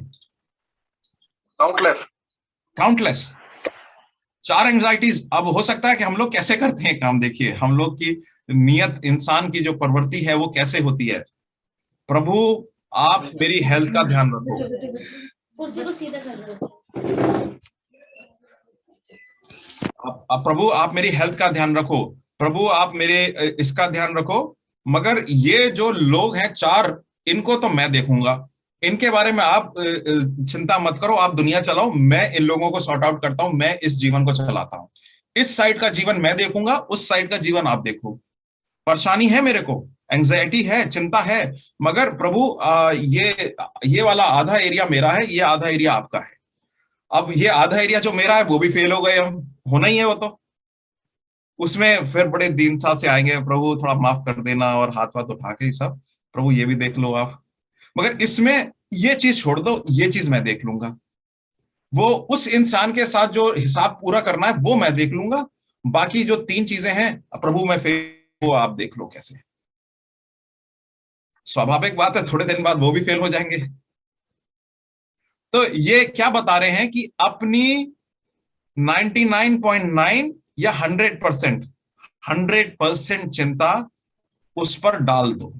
Countless 4 anxieties. अब हो सकता है कि हम लोग कैसे करते हैं काम, देखिए हम लोग की नियत, इंसान की जो प्रवृत्ति है वो कैसे होती है। प्रभु आप मेरी हेल्थ का ध्यान रखो, कुर्सी को सीधा कर दो। प्रभु आप मेरी हेल्थ का ध्यान रखो, प्रभु आप मेरे इसका ध्यान रखो। मगर ये जो लोग हैं 4, इनको तो मैं देखूंगा, इनके बारे में आप चिंता मत करो, आप दुनिया चलाओ, मैं इन लोगों को सॉर्ट आउट करता हूं, मैं इस जीवन को चलाता हूं। इस साइड का जीवन मैं देखूंगा, उस साइड का जीवन आप देखो। परेशानी है मेरे को, एंजाइटी है, चिंता है, मगर प्रभु ये वाला आधा एरिया मेरा है, ये आधा एरिया आपका है। अब ये आधा एरिया जो मेरा है वो भी फेल हो गए हम, होना ही है वो, तो उसमें फिर बड़े दीनता से आएंगे, प्रभु थोड़ा माफ कर देना, और हाथ वाथ उठा के सब, प्रभु ये भी देख लो आप, मगर इसमें ये चीज छोड़ दो, ये चीज मैं देख लूंगा। वो उस इंसान के साथ जो हिसाब पूरा करना है वो मैं देख लूंगा, बाकी जो 3 चीजें हैं प्रभु मैं फेल, वो आप देख लो कैसे। स्वाभाविक बात है, थोड़े दिन बाद वो भी फेल हो जाएंगे। तो ये क्या बता रहे हैं कि अपनी 99.9 या 100%, 100% चिंता उस पर डाल दो,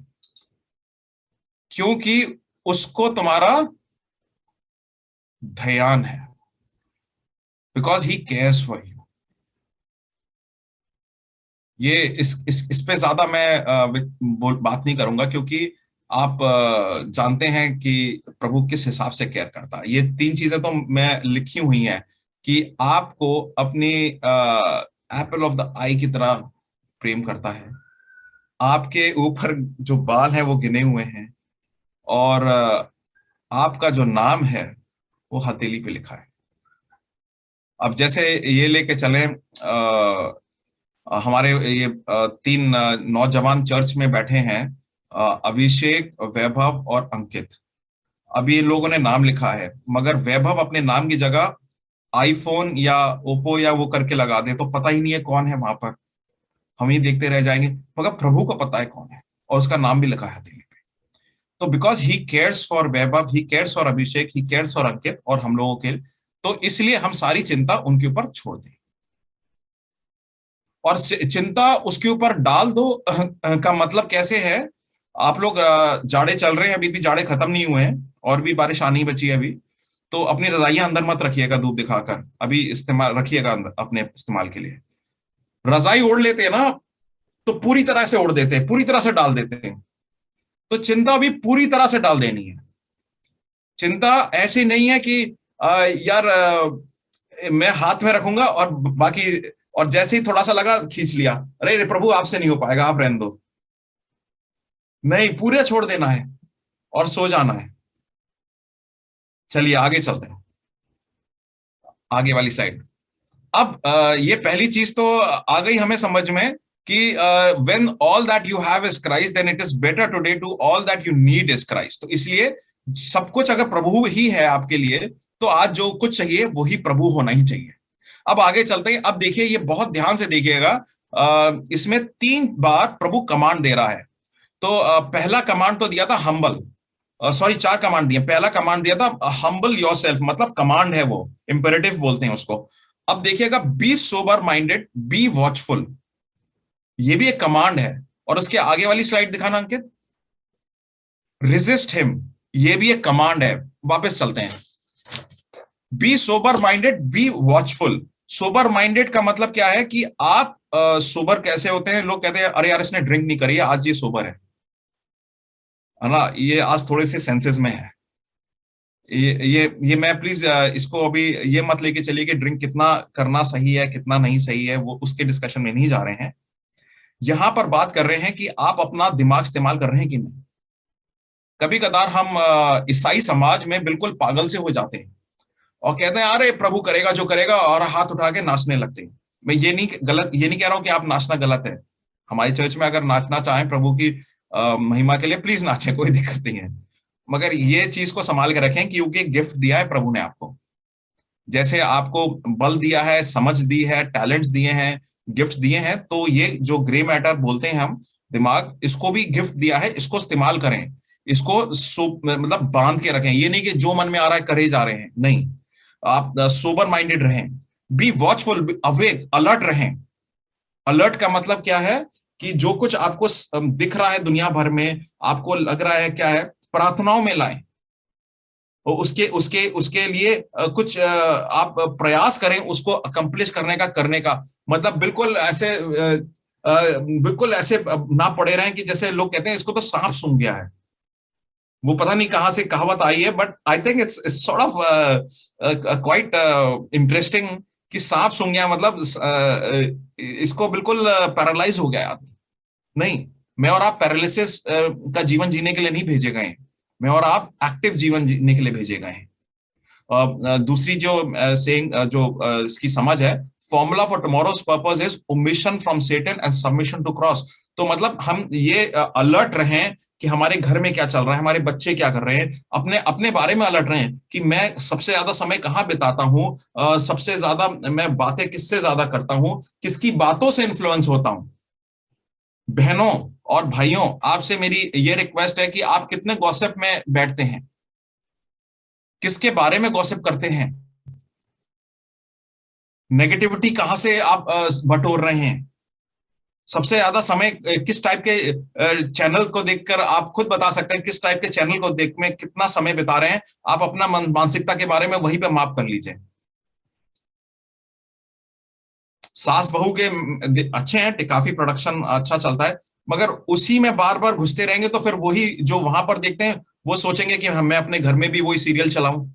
क्योंकि उसको तुम्हारा ध्यान है, because he cares for you. ये इस पे ज्यादा मैं बात नहीं करूंगा, क्योंकि आप जानते हैं कि प्रभु किस हिसाब से केयर करता है। ये 3 चीजें तो मैं लिखी हुई हैं कि आपको अपनी एप्पल ऑफ द आई की तरह प्रेम करता है, आपके ऊपर जो बाल हैं वो गिने हुए हैं, और आपका जो नाम है वो हथेली पे लिखा है। अब जैसे ये लेके चलें, हमारे ये 3 नौजवान चर्च में बैठे हैं, अभिषेक, वैभव और अंकित। अब ये लोगों ने नाम लिखा है, मगर वैभव अपने नाम की जगह आईफोन या ओप्पो या वो करके लगा दे तो पता ही नहीं है कौन है वहां पर, हम ही देखते रह जाएंगे। मगर प्रभु को पता है कौन है, और उसका नाम भी लिखा है हथेली पे। तो because he cares for Vaibhav, he cares for Abhishek, he cares for Ankit और हम लोगों के, तो इसलिए हम सारी चिंता उनके ऊपर छोड़ दें और चिंता उसके ऊपर डाल दो। का मतलब कैसे है? आप लोग जाड़े चल रहे हैं, अभी भी जाड़े खत्म नहीं हुए हैं और भी बारिश आनी बची है अभी, तो अपनी रजाइयां अंदर मत रखिएगा धूप दिखाकर, अभी इस्तेमाल रखिएगा अंदर अपने इस्तेमाल के लिए। रजाई ओढ़ लेते हैं ना, तो पूरी तरह से ओढ़ देते हैं, पूरी तरह से डाल देते हैं। तो चिंता भी पूरी तरह से डाल देनी है। चिंता ऐसी नहीं है कि यार मैं हाथ में रखूंगा और बाकी, और जैसे ही थोड़ा सा लगा खींच लिया, अरे प्रभु आपसे नहीं हो पाएगा, आप रहने दो। नहीं, पूरे छोड़ देना है और सो जाना है। चलिए आगे चलते हैं, आगे वाली स्लाइड। अब ये पहली चीज तो आ गई हमें समझ में कि when all that you have is Christ then it is better today to all that you need is Christ. तो इसलिए सब कुछ अगर प्रभु ही है आपके लिए, तो आज जो कुछ चाहिए वही प्रभु होना ही चाहिए। अब आगे चलते हैं। अब देखिए, ये बहुत ध्यान से देखिएगा, इसमें 3 बार प्रभु कमांड दे रहा है। तो पहला कमांड तो दिया था हम्बल, सॉरी 4 कमांड दिए। पहला कमांड दिया था हम्बल योरसेल्फ, मतलब कमांड है, वो इंपेरेटिव बोलते हैं उसको। अब देखिएगा, be sober minded, be watchful, ये भी एक कमांड है। और उसके आगे वाली स्लाइड दिखाना अंकित। रेजिस्ट हिम, ये भी एक कमांड है। वापस चलते हैं, be sober minded, be watchful. Sober minded का मतलब क्या है कि आप सोबर कैसे होते हैं? लोग कहते हैं अरे यार इसने ड्रिंक नहीं करी है आज, ये सोबर है ना, ये आज थोड़े से सेंसेस में है। ये मैं प्लीज इसको अभी ये मत लेके चलिए कि ड्रिंक कितना करना सही है कितना नहीं सही है, वो उसके डिस्कशन में नहीं जा रहे हैं। यहां पर बात कर रहे हैं कि आप अपना दिमाग इस्तेमाल कर रहे हैं कि नहीं। कभी कदार हम ईसाई समाज में बिल्कुल पागल से हो जाते हैं और कहते हैं अरे प्रभु करेगा जो करेगा, और हाथ उठा के नाचने लगते हैं। मैं ये नहीं कह रहा हूं कि आप नाचना गलत है। हमारी चर्च में अगर नाचना चाहें प्रभु की महिमा के लिए, प्लीज नाचें, कोई दिक्कत नहीं है। मगर ये चीज को संभाल के रखें, क्योंकि गिफ्ट दिया है प्रभु ने आपको। जैसे आपको बल दिया है, समझ दी है, टैलेंट्स दिए हैं, गिफ्ट दिए हैं, तो ये जो ग्रे मैटर बोलते हैं हम, दिमाग, इसको भी गिफ्ट दिया है, इसको इस्तेमाल करें। इसको मतलब बांध के रखें। ये नहीं कि जो मन में आ रहा है करे जा रहे हैं, नहीं। आप सोबर माइंडेड रहें, बी वॉचफुल, अवेक, अलर्ट रहें। अलर्ट का मतलब क्या है कि जो कुछ आपको दिख रहा है दुनिया भर में, आपको लग रहा है क्या है, प्रार्थनाओं में लाएं। और उसके उसके उसके लिए कुछ आप प्रयास करें उसको अकम्प्लिश करने का। मतलब बिल्कुल ऐसे ना पड़े रहें कि जैसे लोग कहते हैं इसको तो सांप सूंघ गया है। वो पता नहीं कहां से कहावत आई है, but I think it's sort of quite interesting कि सांप सूंघ गया मतलब इसको बिल्कुल पैरालाइज हो गया आदमी। नहीं, मैं और आप पैरालिसिस का जीवन जीने के लिए नहीं भेजे गए हैं। मैं और आप एक्टिव जीवन जीने के लिए भेजे गए हैं। दूसरी जो सेइंग जो इसकी समझ है, formula for tomorrow's purpose is omission from Satan and submission to cross. तो मतलब हम ये अलर्ट रहें कि हमारे घर में क्या चल रहा है, हमारे बच्चे क्या कर रहे हैं, अपने अपने बारे में अलर्ट रहें कि मैं सबसे ज्यादा समय कहाँ बिताता हूँ, सबसे ज्यादा मैं बातें किससे ज्यादा करता हूँ, किसकी बातों से इन्फ्लुएंस होता हूँ। बहनों और भाइयों, आपसे मेरी ये रिक्वेस्ट है कि आप कितने गॉसिप में बैठते हैं, किसके बारे में गॉसिप करते हैं, नेगेटिविटी कहां से आप बटोर रहे हैं। सबसे ज्यादा समय किस टाइप के चैनल को देखकर, आप खुद बता सकते हैं किस टाइप के चैनल को देख में कितना समय बिता रहे हैं। आप अपना मानसिकता के बारे में वहीं पे माप कर लीजिए। सास बहू के अच्छे हैं, काफी प्रोडक्शन अच्छा चलता है, मगर उसी में बार बार घुसते रहेंगे तो फिर वही जो वहां पर देखते हैं वो सोचेंगे कि मैं अपने घर में भी वही सीरियल चलाऊं।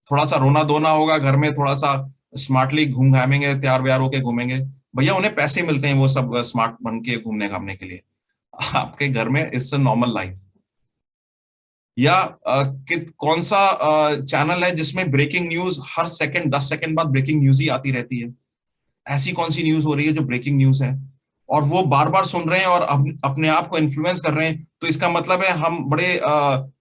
थोड़ा सा रोना धोना होगा घर में, थोड़ा सा स्मार्टली घूम घामेंगे, तैयार व्यार होके घूमेंगे। भैया उन्हें पैसे मिलते हैं वो सब स्मार्ट बन के घूमने घामने के लिए। आपके घर में इट्स अ नॉर्मल लाइफ। या कौन सा चैनल है जिसमें ब्रेकिंग न्यूज हर सेकंड 10 सेकंड बाद ब्रेकिंग न्यूज ही आती रहती है? ऐसी कौन सी न्यूज हो रही है जो ब्रेकिंग न्यूज है और वो बार बार सुन रहे हैं और अपने आप को इन्फ्लुएंस कर रहे हैं? तो इसका मतलब है हम बड़े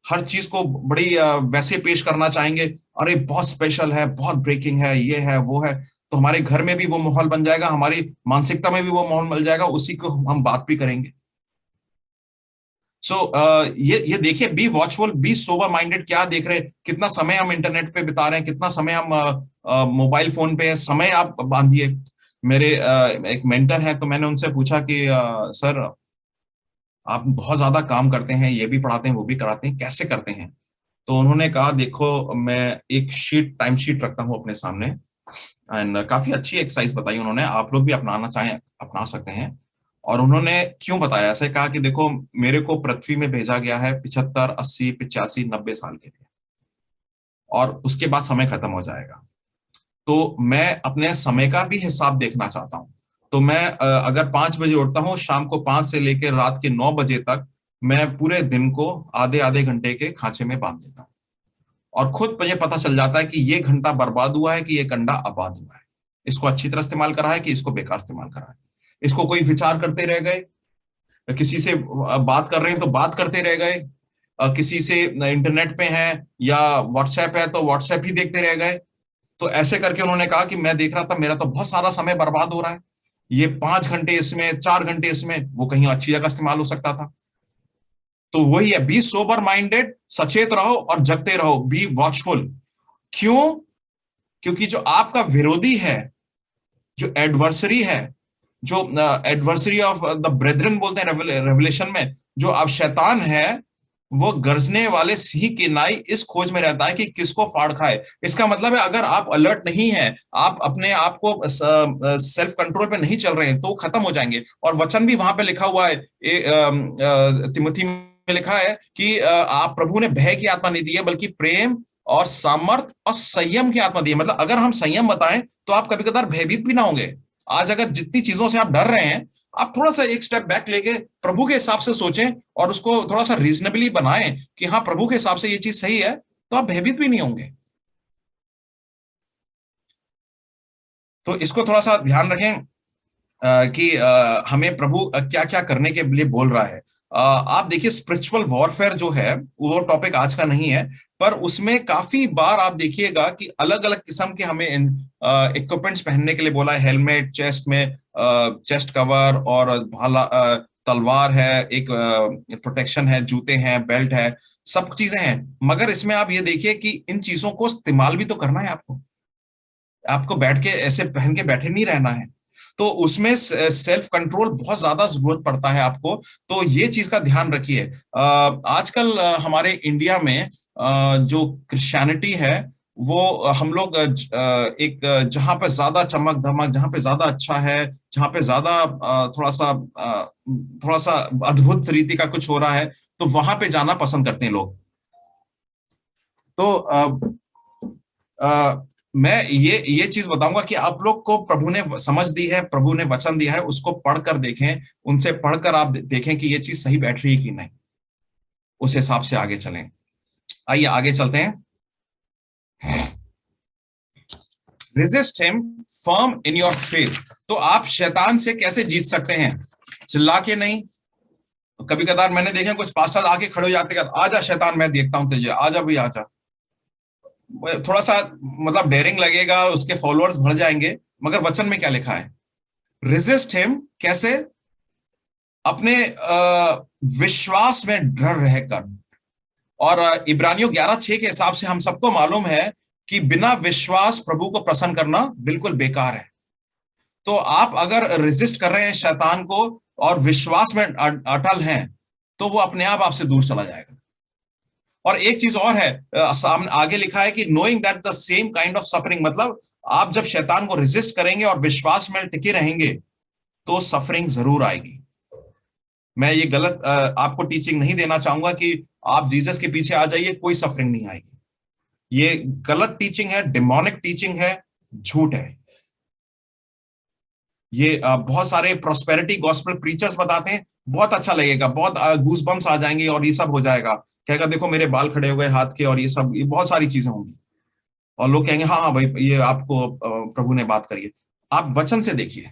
हर चीज को बड़ी वैसे पेश करना चाहेंगे, अरे बहुत स्पेशल है, बहुत ब्रेकिंग है, ये है वो है। तो हमारे घर में भी वो माहौल बन जाएगा, हमारी मानसिकता में भी वो माहौल मिल जाएगा, उसी को हम बात भी करेंगे। सो ये देखिए, be watchful, be sober minded. क्या देख रहे हैं, कितना समय हम इंटरनेट पे बिता रहे हैं, कितना समय हम मोबाइल फोन पे, समय आप बांधिए। मेरे एक मेंटर है, तो मैंने उनसे पूछा कि सर आप बहुत ज्यादा काम करते हैं, ये भी पढ़ाते हैं वो भी कराते हैं, कैसे करते हैं? तो उन्होंने कहा देखो, मैं एक टाइम शीट रखता हूँ अपने सामने, एंड काफी अच्छी एक्सरसाइज बताई उन्होंने, आप लोग भी अपनाना चाहें अपना सकते हैं। और उन्होंने क्यों बताया, ऐसे कहा कि देखो मेरे को पृथ्वी में भेजा गया है 75, 80, 85, 90 साल के लिए, और उसके बाद समय खत्म हो जाएगा। तो मैं अपने समय का भी हिसाब देखना चाहता हूँ। तो मैं अगर 5 बजे उठता हूँ, शाम को 5 से लेकर रात के 9 बजे तक मैं पूरे दिन को आधे आधे घंटे के खांचे में बांध देता हूँ, और खुद मुझे पता चल जाता है कि ये घंटा बर्बाद हुआ है कि ये घंटा आबाद हुआ है, इसको अच्छी तरह इस्तेमाल करा है कि इसको बेकार इस्तेमाल करा है। इसको कोई विचार करते रह गए, किसी से बात कर रहे हैं तो बात करते रह गए, किसी से इंटरनेट पे हैं या व्हाट्सएप है तो व्हाट्सएप ही देखते रह गए। तो ऐसे करके उन्होंने कहा कि मैं देख रहा था मेरा तो बहुत सारा समय बर्बाद हो रहा है, ये 5 घंटे इसमें, 4 घंटे इसमें, वो कहीं अच्छी जगह इस्तेमाल हो सकता था। तो वही है, बी सोबर माइंडेड, सचेत रहो और जगते रहो, बी वॉचफुल। क्यों? क्योंकि जो आपका विरोधी है, जो एडवर्सरी है, जो एडवर्सरी ऑफ द ब्रेथरन बोलते हैं रेवलेशन में, जो अब शैतान है, वो गरजने वाले सिंह की नाई इस खोज में रहता है कि किसको फाड़ खाए। इसका मतलब है अगर आप अलर्ट नहीं है, आप अपने आप को सेल्फ कंट्रोल पे नहीं चल रहे हैं, तो खत्म हो जाएंगे। और वचन भी वहां पे लिखा हुआ है, तिमोथी में लिखा है कि आप प्रभु ने भय की आत्मा नहीं दी है, बल्कि प्रेम और सामर्थ और संयम की आत्मा दी है। मतलब अगर हम संयम बताएं तो आप कभी कभार भयभीत भी ना होंगे। आज अगर जितनी चीजों से आप डर रहे हैं, आप थोड़ा सा एक स्टेप बैक लेके प्रभु के हिसाब से सोचें और उसको थोड़ा सा रीजनेबली बनाएं कि हाँ प्रभु के हिसाब से ये चीज सही है, तो आप भयभीत भी नहीं होंगे। तो इसको थोड़ा सा ध्यान रखें कि हमें प्रभु क्या क्या करने के लिए बोल रहा है। आप देखिए, स्पिरिचुअल वॉरफेयर जो है वो टॉपिक आज का नहीं है, पर उसमें काफी बार आप देखिएगा कि अलग अलग किस्म के हमें इक्विपमेंट्स पहनने के लिए बोला है। हेलमेट, चेस्ट में चेस्ट कवर और भाला, तलवार है, एक प्रोटेक्शन है, जूते हैं, बेल्ट है, सब चीजें हैं। मगर इसमें आप ये देखिए कि इन चीजों को इस्तेमाल भी तो करना है आपको। आपको बैठ के ऐसे पहन के बैठे नहीं रहना है, तो उसमें सेल्फ कंट्रोल बहुत ज्यादा जरूरत पड़ता है आपको। तो ये चीज का ध्यान रखिए। आजकल हमारे इंडिया में जो क्रिश्चियनिटी है, वो हम लोग एक जहां पे ज्यादा चमक धमक, जहां पे ज्यादा अच्छा है, जहां पे ज्यादा थोड़ा सा अद्भुत रीति का कुछ हो रहा है, तो वहां पे जाना पसंद करते हैं लोग। तो मैं ये चीज बताऊंगा कि आप लोग को प्रभु ने समझ दी है, प्रभु ने वचन दिया है, उसको पढ़कर देखें, उनसे पढ़कर आप देखें कि ये चीज सही बैठ रही है कि नहीं, उस हिसाब से आगे चलें। आइए आगे चलते हैं। Resist him firm in your faith. तो आप शैतान से कैसे जीत सकते हैं? चिल्ला के नहीं। कभी कदार मैंने देखे कुछ पास्टर आके खड़े हो जाते हैं, आजा शैतान मैं देखता हूं तुझे, आजा भाई आजा। थोड़ा सा मतलब डेयरिंग लगेगा, उसके फॉलोअर्स बढ़ जाएंगे, मगर वचन में क्या लिखा है? रेजिस्ट हिम कैसे? अपने विश्वास में दृढ़ रहकर। और इब्रानियों 11:6 के हिसाब से हम सबको मालूम है कि बिना विश्वास प्रभु को प्रसन्न करना बिल्कुल बेकार है। तो आप अगर रेजिस्ट कर रहे हैं शैतान को और विश्वास में अटल हैं, तो वो अपने आप आपसे दूर चला जाएगा। और एक चीज और है, सामने आगे लिखा है कि knowing that the same kind of suffering, मतलब आप जब शैतान को रेजिस्ट करेंगे और विश्वास में टिके रहेंगे तो सफरिंग जरूर आएगी। मैं ये गलत आपको टीचिंग नहीं देना चाहूंगा कि आप जीसस के पीछे आ जाइए, कोई सफरिंग नहीं आएगी। ये गलत टीचिंग है, डिमोनिक टीचिंग है, झूठ है। ये बहुत सारे प्रोस्पेरिटी गॉस्पेल प्रीचर्स बताते हैं, बहुत अच्छा लगेगा, बहुत गूज बम्स आ जाएंगे और ये सब हो जाएगा, कहेगा देखो मेरे बाल खड़े हो गए हाथ के, और ये सब, ये बहुत सारी चीजें होंगी, और लोग कहेंगे हाँ हाँ भाई ये आपको प्रभु ने बात करी है। आप वचन से देखिए,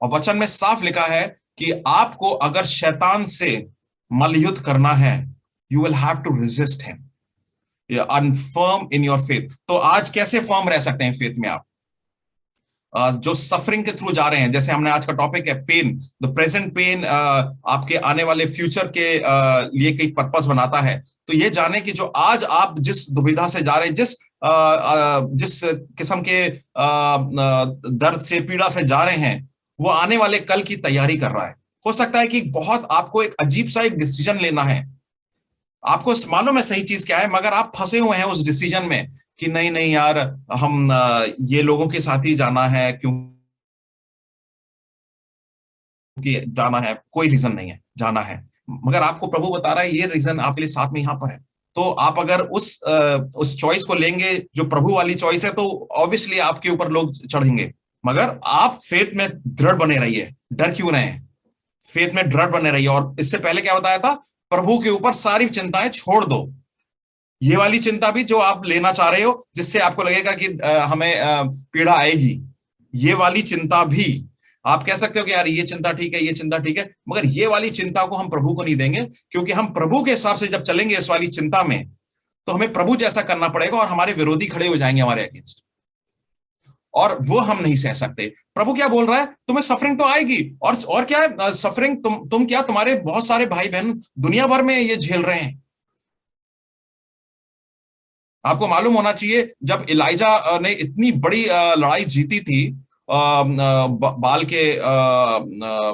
और वचन में साफ लिखा है कि आपको अगर शैतान से मलयुद्ध करना है, you will have to resist him, and firm in your faith. तो आज कैसे फर्म रह सकते हैं फेथ में आप? जो सफरिंग के थ्रू जा रहे हैं, जैसे हमने आज का टॉपिक है पेन, द प्रेजेंट पेन आपके आने वाले फ्यूचर के लिए कई पर्पस बनाता है। तो ये जाने कि जो आज आप जिस दुविधा से जा रहे हैं, जिस किस्म के दर्द से, पीड़ा से जा रहे हैं, वो आने वाले कल की तैयारी कर रहा है। हो सकता है कि बहुत आपको एक अजीब सा एक डिसीजन लेना है, आपको मालूम है सही चीज क्या है, मगर आप फंसे हुए हैं उस डिसीजन में कि नहीं नहीं यार, हम ये लोगों के साथ ही जाना है, क्योंकि जाना है, कोई रीजन नहीं है, जाना है। मगर आपको प्रभु बता रहा है ये रीजन आपके लिए साथ में यहां पर है। तो आप अगर उस चॉइस को लेंगे जो प्रभु वाली चॉइस है, तो ऑब्वियसली आपके ऊपर लोग चढ़ेंगे। मगर आप फेथ में दृढ़ बने रहिए, डर क्यों रहे हैं, फेथ में दृढ़ बने रहिए। और इससे पहले क्या बताया था, प्रभु के ऊपर सारी चिंताएं छोड़ दो। ये वाली चिंता भी जो आप लेना चाह रहे हो, जिससे आपको लगेगा कि हमें पीड़ा आएगी, ये वाली चिंता भी आप कह सकते हो कि यार ये चिंता ठीक है, ये चिंता ठीक है, मगर ये वाली चिंता को हम प्रभु को नहीं देंगे, क्योंकि हम प्रभु के हिसाब से जब चलेंगे इस वाली चिंता में, तो हमें प्रभु जैसा करना पड़ेगा और हमारे विरोधी खड़े हो जाएंगे हमारे अगेंस्ट, और वो हम नहीं सह सकते। प्रभु क्या बोल रहा है, तुम्हें सफरिंग तो आएगी, और क्या है सफरिंग, तुम क्या, तुम्हारे बहुत सारे भाई बहन दुनिया भर में ये झेल रहे हैं। आपको मालूम होना चाहिए, जब इलाइजा ने इतनी बड़ी लड़ाई जीती थी बाल के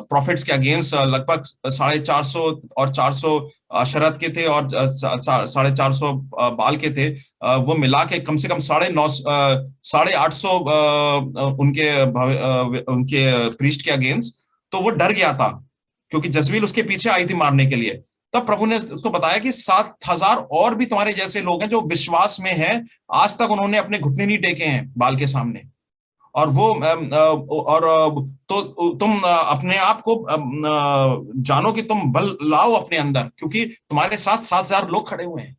प्रॉफिट्स के अगेंस्ट, लगभग 450 और 400 अशरत के थे और 450 बाल के थे, वो मिला के कम से कम 850 उनके प्रीस्ट के अगेंस्ट। तो वो डर गया था, क्योंकि जज़बील उसके पीछे आई थी मारने के लिए। तब प्रभु ने उसको बताया कि 7000 और भी तुम्हारे जैसे लोग हैं जो विश्वास में हैं, आज तक उन्होंने अपने घुटने नहीं टेके हैं बाल के सामने, और वो तो तुम अपने आप को जानो कि तुम बल लाओ अपने अंदर, क्योंकि तुम्हारे साथ 7000 लोग खड़े हुए हैं।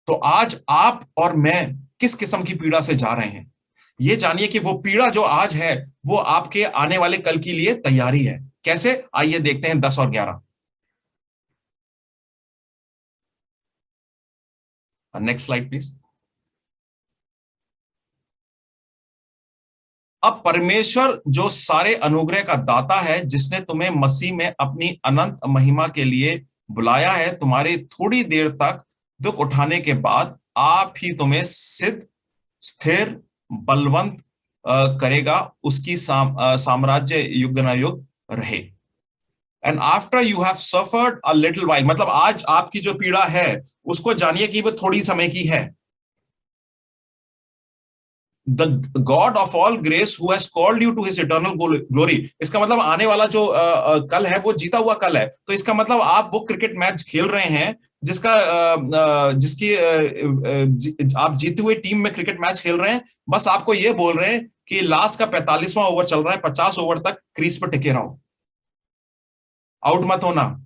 तो आज आप और मैं किस किस्म की पीड़ा से जा रहे हैं, ये जानिए कि वो पीड़ा जो आज है वो आपके आने वाले कल के लिए तैयारी है। कैसे, आइए देखते हैं 10 और 11। Next slide please. अब परमेश्वर जो सारे अनुग्रह का दाता है, जिसने तुम्हें मसीह में अपनी अनंत महिमा के लिए बुलाया है, तुम्हारे थोड़ी देर तक दुख उठाने के बाद आप ही तुम्हें सिद्ध, स्थिर, बलवंत करेगा, उसकी साम्राज्य युग न युग रहे। And after you have suffered a little while, मतलब आज आपकी जो पीड़ा है उसको जानिए कि वो थोड़ी समय की है। The God of all grace who has called you to his eternal glory, इसका मतलब आने वाला जो कल है वो जीता हुआ कल है। तो इसका मतलब आप वो क्रिकेट मैच खेल रहे हैं जिसकी आप जीती हुई टीम में क्रिकेट मैच खेल रहे हैं। बस आपको ये बोल रहे हैं कि लास्ट का 45वां ओवर चल रहा है, 50 ओवर तक क्रीज पर टिके रहो, आउट मत होना।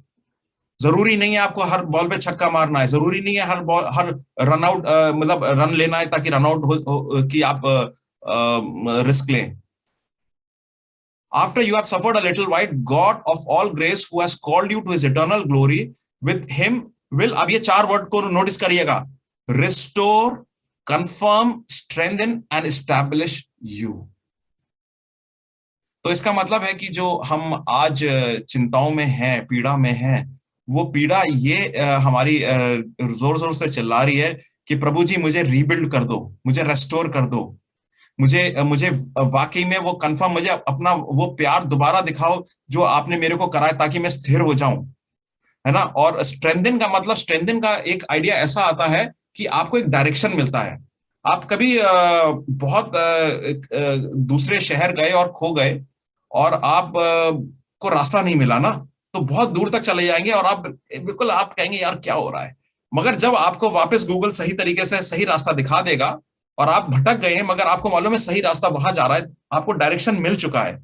जरूरी नहीं है आपको हर बॉल पे छक्का मारना है, जरूरी नहीं है हर रन आउट मतलब रन लेना है ताकि रन आउट हो कि आप रिस्क लें। After you have suffered a little while, God of all grace who has called you to his eternal glory, with him will, अब ये 4 वर्ड को नोटिस करिएगा, restore, confirm, strengthen and establish you। तो इसका मतलब है कि जो हम आज चिंताओं में हैं, पीड़ा में हैं, वो पीड़ा ये हमारी जोर जोर से चिल्ला रही है कि प्रभु जी मुझे रीबिल्ड कर दो, मुझे रेस्टोर कर दो, मुझे मुझे वाकई में वो कंफर्म, मुझे अपना वो प्यार दोबारा दिखाओ जो आपने मेरे को कराया, ताकि मैं स्थिर हो जाऊं, है ना। और स्ट्रेंथन का मतलब, स्ट्रेंथन का एक आइडिया ऐसा आता है कि आपको एक डायरेक्शन मिलता है। आप कभी बहुत दूसरे शहर गए और खो गए, और आप को रास्ता नहीं मिला ना, तो बहुत दूर तक चले जाएंगे और आप बिल्कुल आप कहेंगे यार क्या हो रहा है। मगर जब आपको वापस गूगल सही तरीके से सही रास्ता दिखा देगा, और आप भटक गए हैं मगर आपको मालूम है सही रास्ता वहां जा रहा है, आपको डायरेक्शन मिल चुका है,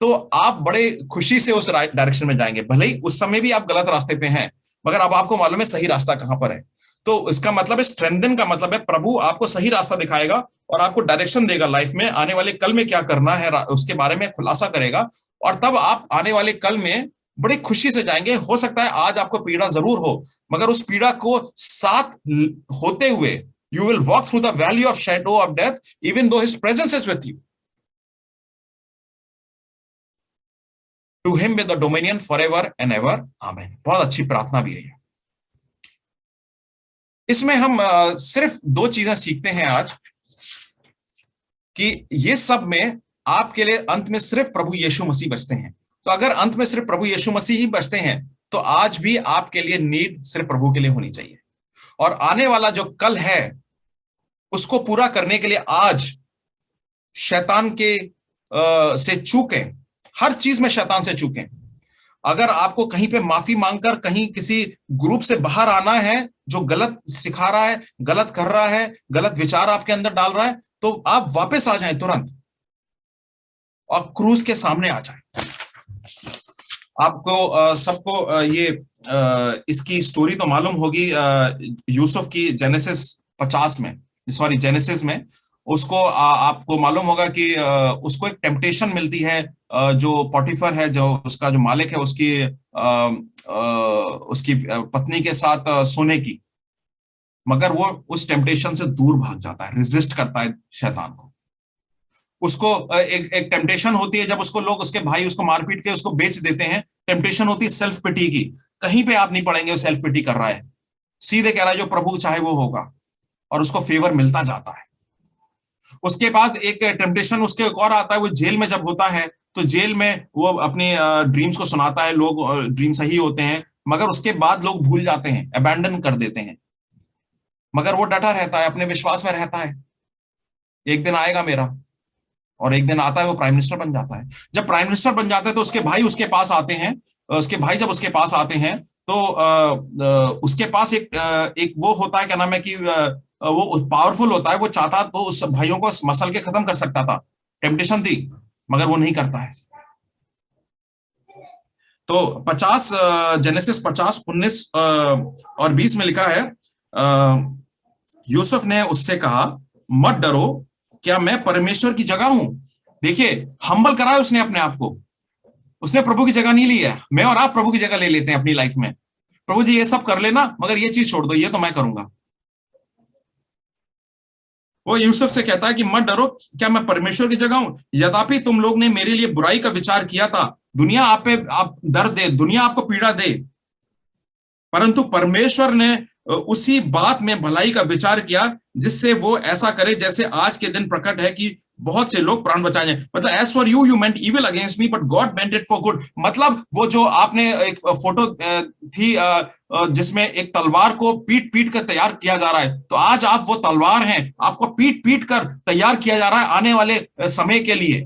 तो आप बड़े खुशी से उस डायरेक्शन में जाएंगे। भले ही उस समय भी आप गलत रास्ते पे हैं, मगर अब आपको मालूम है सही रास्ता कहां पर है। तो इसका मतलब है, स्ट्रेंथन का मतलब है प्रभु आपको सही रास्ता दिखाएगा और आपको डायरेक्शन देगा लाइफ में, आने वाले कल में क्या करना है उसके बारे में खुलासा करेगा, और तब आप आने वाले कल में बड़ी खुशी से जाएंगे। हो सकता है आज आपको पीड़ा जरूर हो, मगर उस पीड़ा को साथ होते हुए you will walk through the valley of shadow of death even though his presence is with you. To him with the dominion forever and ever, amen. बहुत अच्छी प्रार्थना भी है। इसमें हम सिर्फ दो चीजें सीखते हैं आज, कि ये सब में आपके लिए अंत में सिर्फ प्रभु यीशु मसीह बचते हैं। तो अगर अंत में सिर्फ प्रभु यीशु मसीह ही बचते हैं, तो आज भी आपके लिए नीड सिर्फ प्रभु के लिए होनी चाहिए। और आने वाला जो कल है उसको पूरा करने के लिए आज शैतान के से चूकें, हर चीज में शैतान से चूकें। अगर आपको कहीं पे माफी मांगकर कहीं किसी ग्रुप से बाहर आना है जो गलत सिखा रहा है, गलत कर रहा है, गलत विचार आपके अंदर डाल रहा है, तो आप वापस आ जाएं तुरंत और क्रूज के सामने आ जाएं। आपको सबको ये इसकी स्टोरी तो मालूम होगी, यूसुफ की जेनेसिस 50 में, सॉरी जेनेसिस में। उसको आपको मालूम होगा कि उसको एक टेम्पटेशन मिलती है, जो पॉटिफर है, जो उसका जो मालिक है, उसकी पत्नी के साथ सोने की, मगर वो उस टेम्पटेशन से दूर भाग जाता है, रेजिस्ट करता है शैतान को। उसको एक टेम्पटेशन होती है जब उसको लोग, उसके भाई उसको मारपीट के उसको बेच देते हैं। टेम्पटेशन होती है सेल्फ पिटी की। कहीं पे आप नहीं पढ़ेंगे वो सेल्फ पिटी कर रहा है, सीधे कह रहा है जो प्रभु चाहे वो होगा, और उसको फेवर मिलता जाता है। उसके बाद एक टेम्पटेशन उसके एक और आता है, वो जेल में जब होता है, तो जेल में वो अपने ड्रीम्स को सुनाता है, लोग ड्रीम सही होते हैं, मगर उसके बाद लोग भूल जाते हैं, अबैंडन कर देते हैं। मगर वो डटा रहता है, अपने विश्वास में रहता है, एक दिन आएगा मेरा, और एक दिन आता है वो प्राइम मिनिस्टर बन जाता है। जब प्राइम मिनिस्टर बन जाता है तो उसके भाई उसके पास आते हैं, उसके भाई जब उसके पास आते हैं तो उसके पास एक वो होता है, क्या नाम है, कि वो पावरफुल होता है, वो चाहता तो उस भाइयों को मसल के खत्म कर सकता था, टेम्पटेशन थी, मगर वो नहीं करता है। तो 50 जेनेसिस 50, 19 और 20 में लिखा है, यूसुफ ने उससे कहा, मत डरो, क्या मैं परमेश्वर की जगह हूं। देखिए, हम्बल करा है उसने अपने आप को, उसने प्रभु की जगह नहीं ली है। मैं और आप प्रभु की जगह ले लेते हैं अपनी लाइफ में, प्रभु जी ये सब कर लेना मगर ये चीज छोड़ दो, ये तो मैं करूंगा। वो यूसुफ से कहता है कि मत डरो, क्या मैं परमेश्वर की जगह हूं। यद्यपि तुम लोग ने मेरे लिए बुराई का विचार किया था, दुनिया आप दर्द दे, दुनिया आपको पीड़ा दे, परंतु परमेश्वर ने उसी बात में भलाई का विचार किया, जिससे वो ऐसा करे जैसे आज के दिन प्रकट है कि बहुत से लोग प्राण बचाए जाएं। मतलब as for you meant evil against me but God meant it for good. मतलब वो जो आपने एक फोटो थी जिसमें एक तलवार को पीट पीट कर तैयार किया जा रहा है, तो आज आप वो तलवार हैं, आपको पीट पीट कर तैयार किया जा रहा है आने वाले समय के लिए।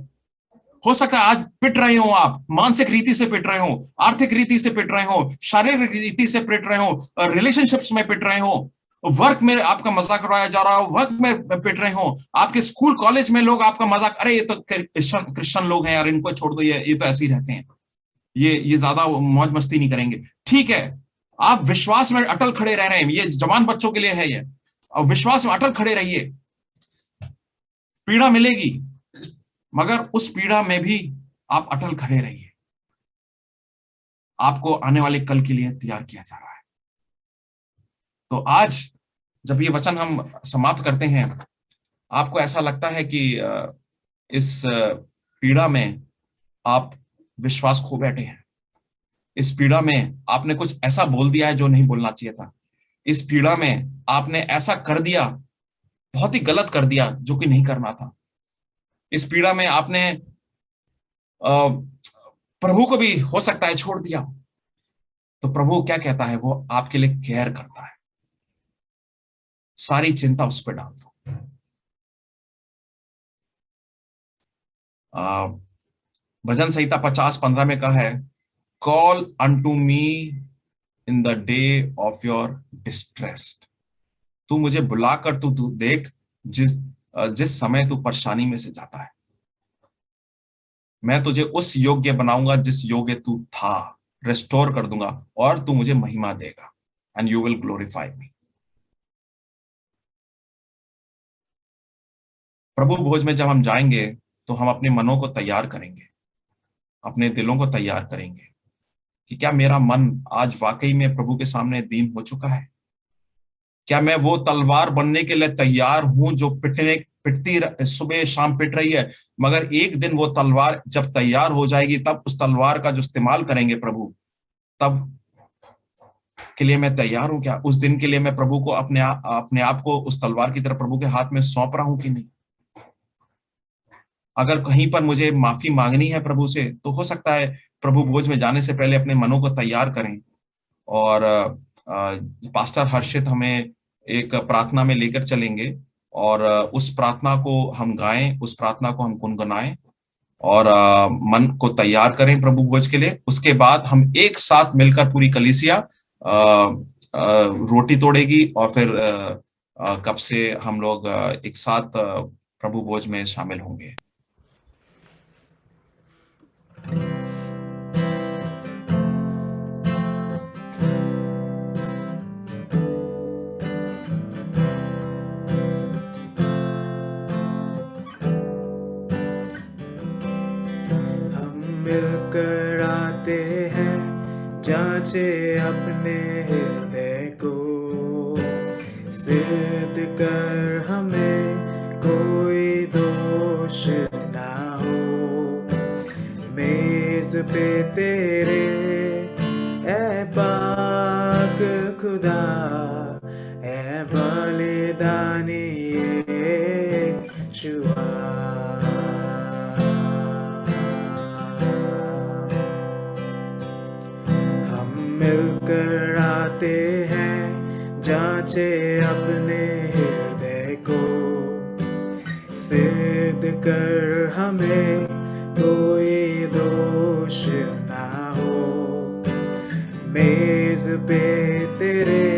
हो सकता है आज पिट रहे हो, आप मानसिक रीति से पिट रहे हो, आर्थिक रीति से पिट रहे हो, शारीरिक रीति से पिट रहे हो, रिलेशनशिप्स में पिट रहे हो, वर्क में आपका मजाक उड़ाया जा रहा हो, वर्क में पिट रहे हो, आपके स्कूल कॉलेज में लोग आपका मजाक, अरे ये तो क्रिश्चियन लोग हैं यार, इनको छोड़ दो, ये तो ऐसे ही रहते हैं, ये ज्यादा मौज मस्ती नहीं करेंगे। ठीक है, आप विश्वास में अटल खड़े रह रहे हैं, ये जवान बच्चों के लिए है, ये और विश्वास में अटल खड़े रहिए। पीड़ा मिलेगी, मगर उस पीड़ा में भी आप अटल खड़े रहिए, आपको आने वाले कल के लिए तैयार किया जा रहा है। तो आज जब ये वचन हम समाप्त करते हैं, आपको ऐसा लगता है कि इस पीड़ा में आप विश्वास खो बैठे हैं, इस पीड़ा में आपने कुछ ऐसा बोल दिया है जो नहीं बोलना चाहिए था, इस पीड़ा में आपने ऐसा कर दिया, बहुत ही गलत कर दिया जो कि नहीं करना था। इस पीड़ा में आपने प्रभु को भी हो सकता है छोड़ दिया। तो प्रभु क्या कहता है, वो आपके लिए केयर करता है। सारी चिंता उस पर डाल दो। भजन संहिता 50:15 में कहा है, call unto me in the day of your distress. तू मुझे बुलाकर तू देख, जिस समय तू परेशानी में से जाता है, मैं तुझे उस योग्य बनाऊंगा जिस योग्य तू था, रेस्टोर कर दूंगा और तू मुझे महिमा देगा, एंड यू विल ग्लोरीफाई मी। प्रभु भोज में जब हम जाएंगे तो हम अपने मनों को तैयार करेंगे, अपने दिलों को तैयार करेंगे कि क्या मेरा मन आज वाकई में प्रभु के सामने दीन हो चुका है? क्या मैं वो तलवार बनने के लिए तैयार हूं जो पिटती सुबह शाम पिट रही है, मगर एक दिन वो तलवार जब तैयार हो जाएगी तब उस तलवार का जो इस्तेमाल करेंगे प्रभु, तब के लिए मैं तैयार हूं क्या? उस दिन के लिए मैं प्रभु को अपने आप को उस तलवार की तरह प्रभु के हाथ में सौंप रहा हूं कि नहीं? अगर कहीं पर मुझे माफी मांगनी है प्रभु से, तो हो सकता है प्रभु भोज में जाने से पहले अपने मनों को तैयार करें। और पास्टर हर्षित हमें एक प्रार्थना में लेकर चलेंगे और उस प्रार्थना को हम गाएं, उस प्रार्थना को हम गुनगुनाएं और मन को तैयार करें प्रभु भोज के लिए। उसके बाद हम एक साथ मिलकर पूरी कलीसिया रोटी तोड़ेगी और फिर कब से हम लोग एक साथ प्रभु भोज में शामिल होंगे। मिलकर आते हैं, जांचे अपने हृदय को, सिद्ध कर हमें कोई दोष ना हो। मेज पे तेरे ऐ पाक खुदा, ऐ बलिदानी यीशुआ, मिलकर आते हैं, जांचे अपने हृदय को, सिद्ध कर हमें कोई दोष ना हो। मेज पे तेरे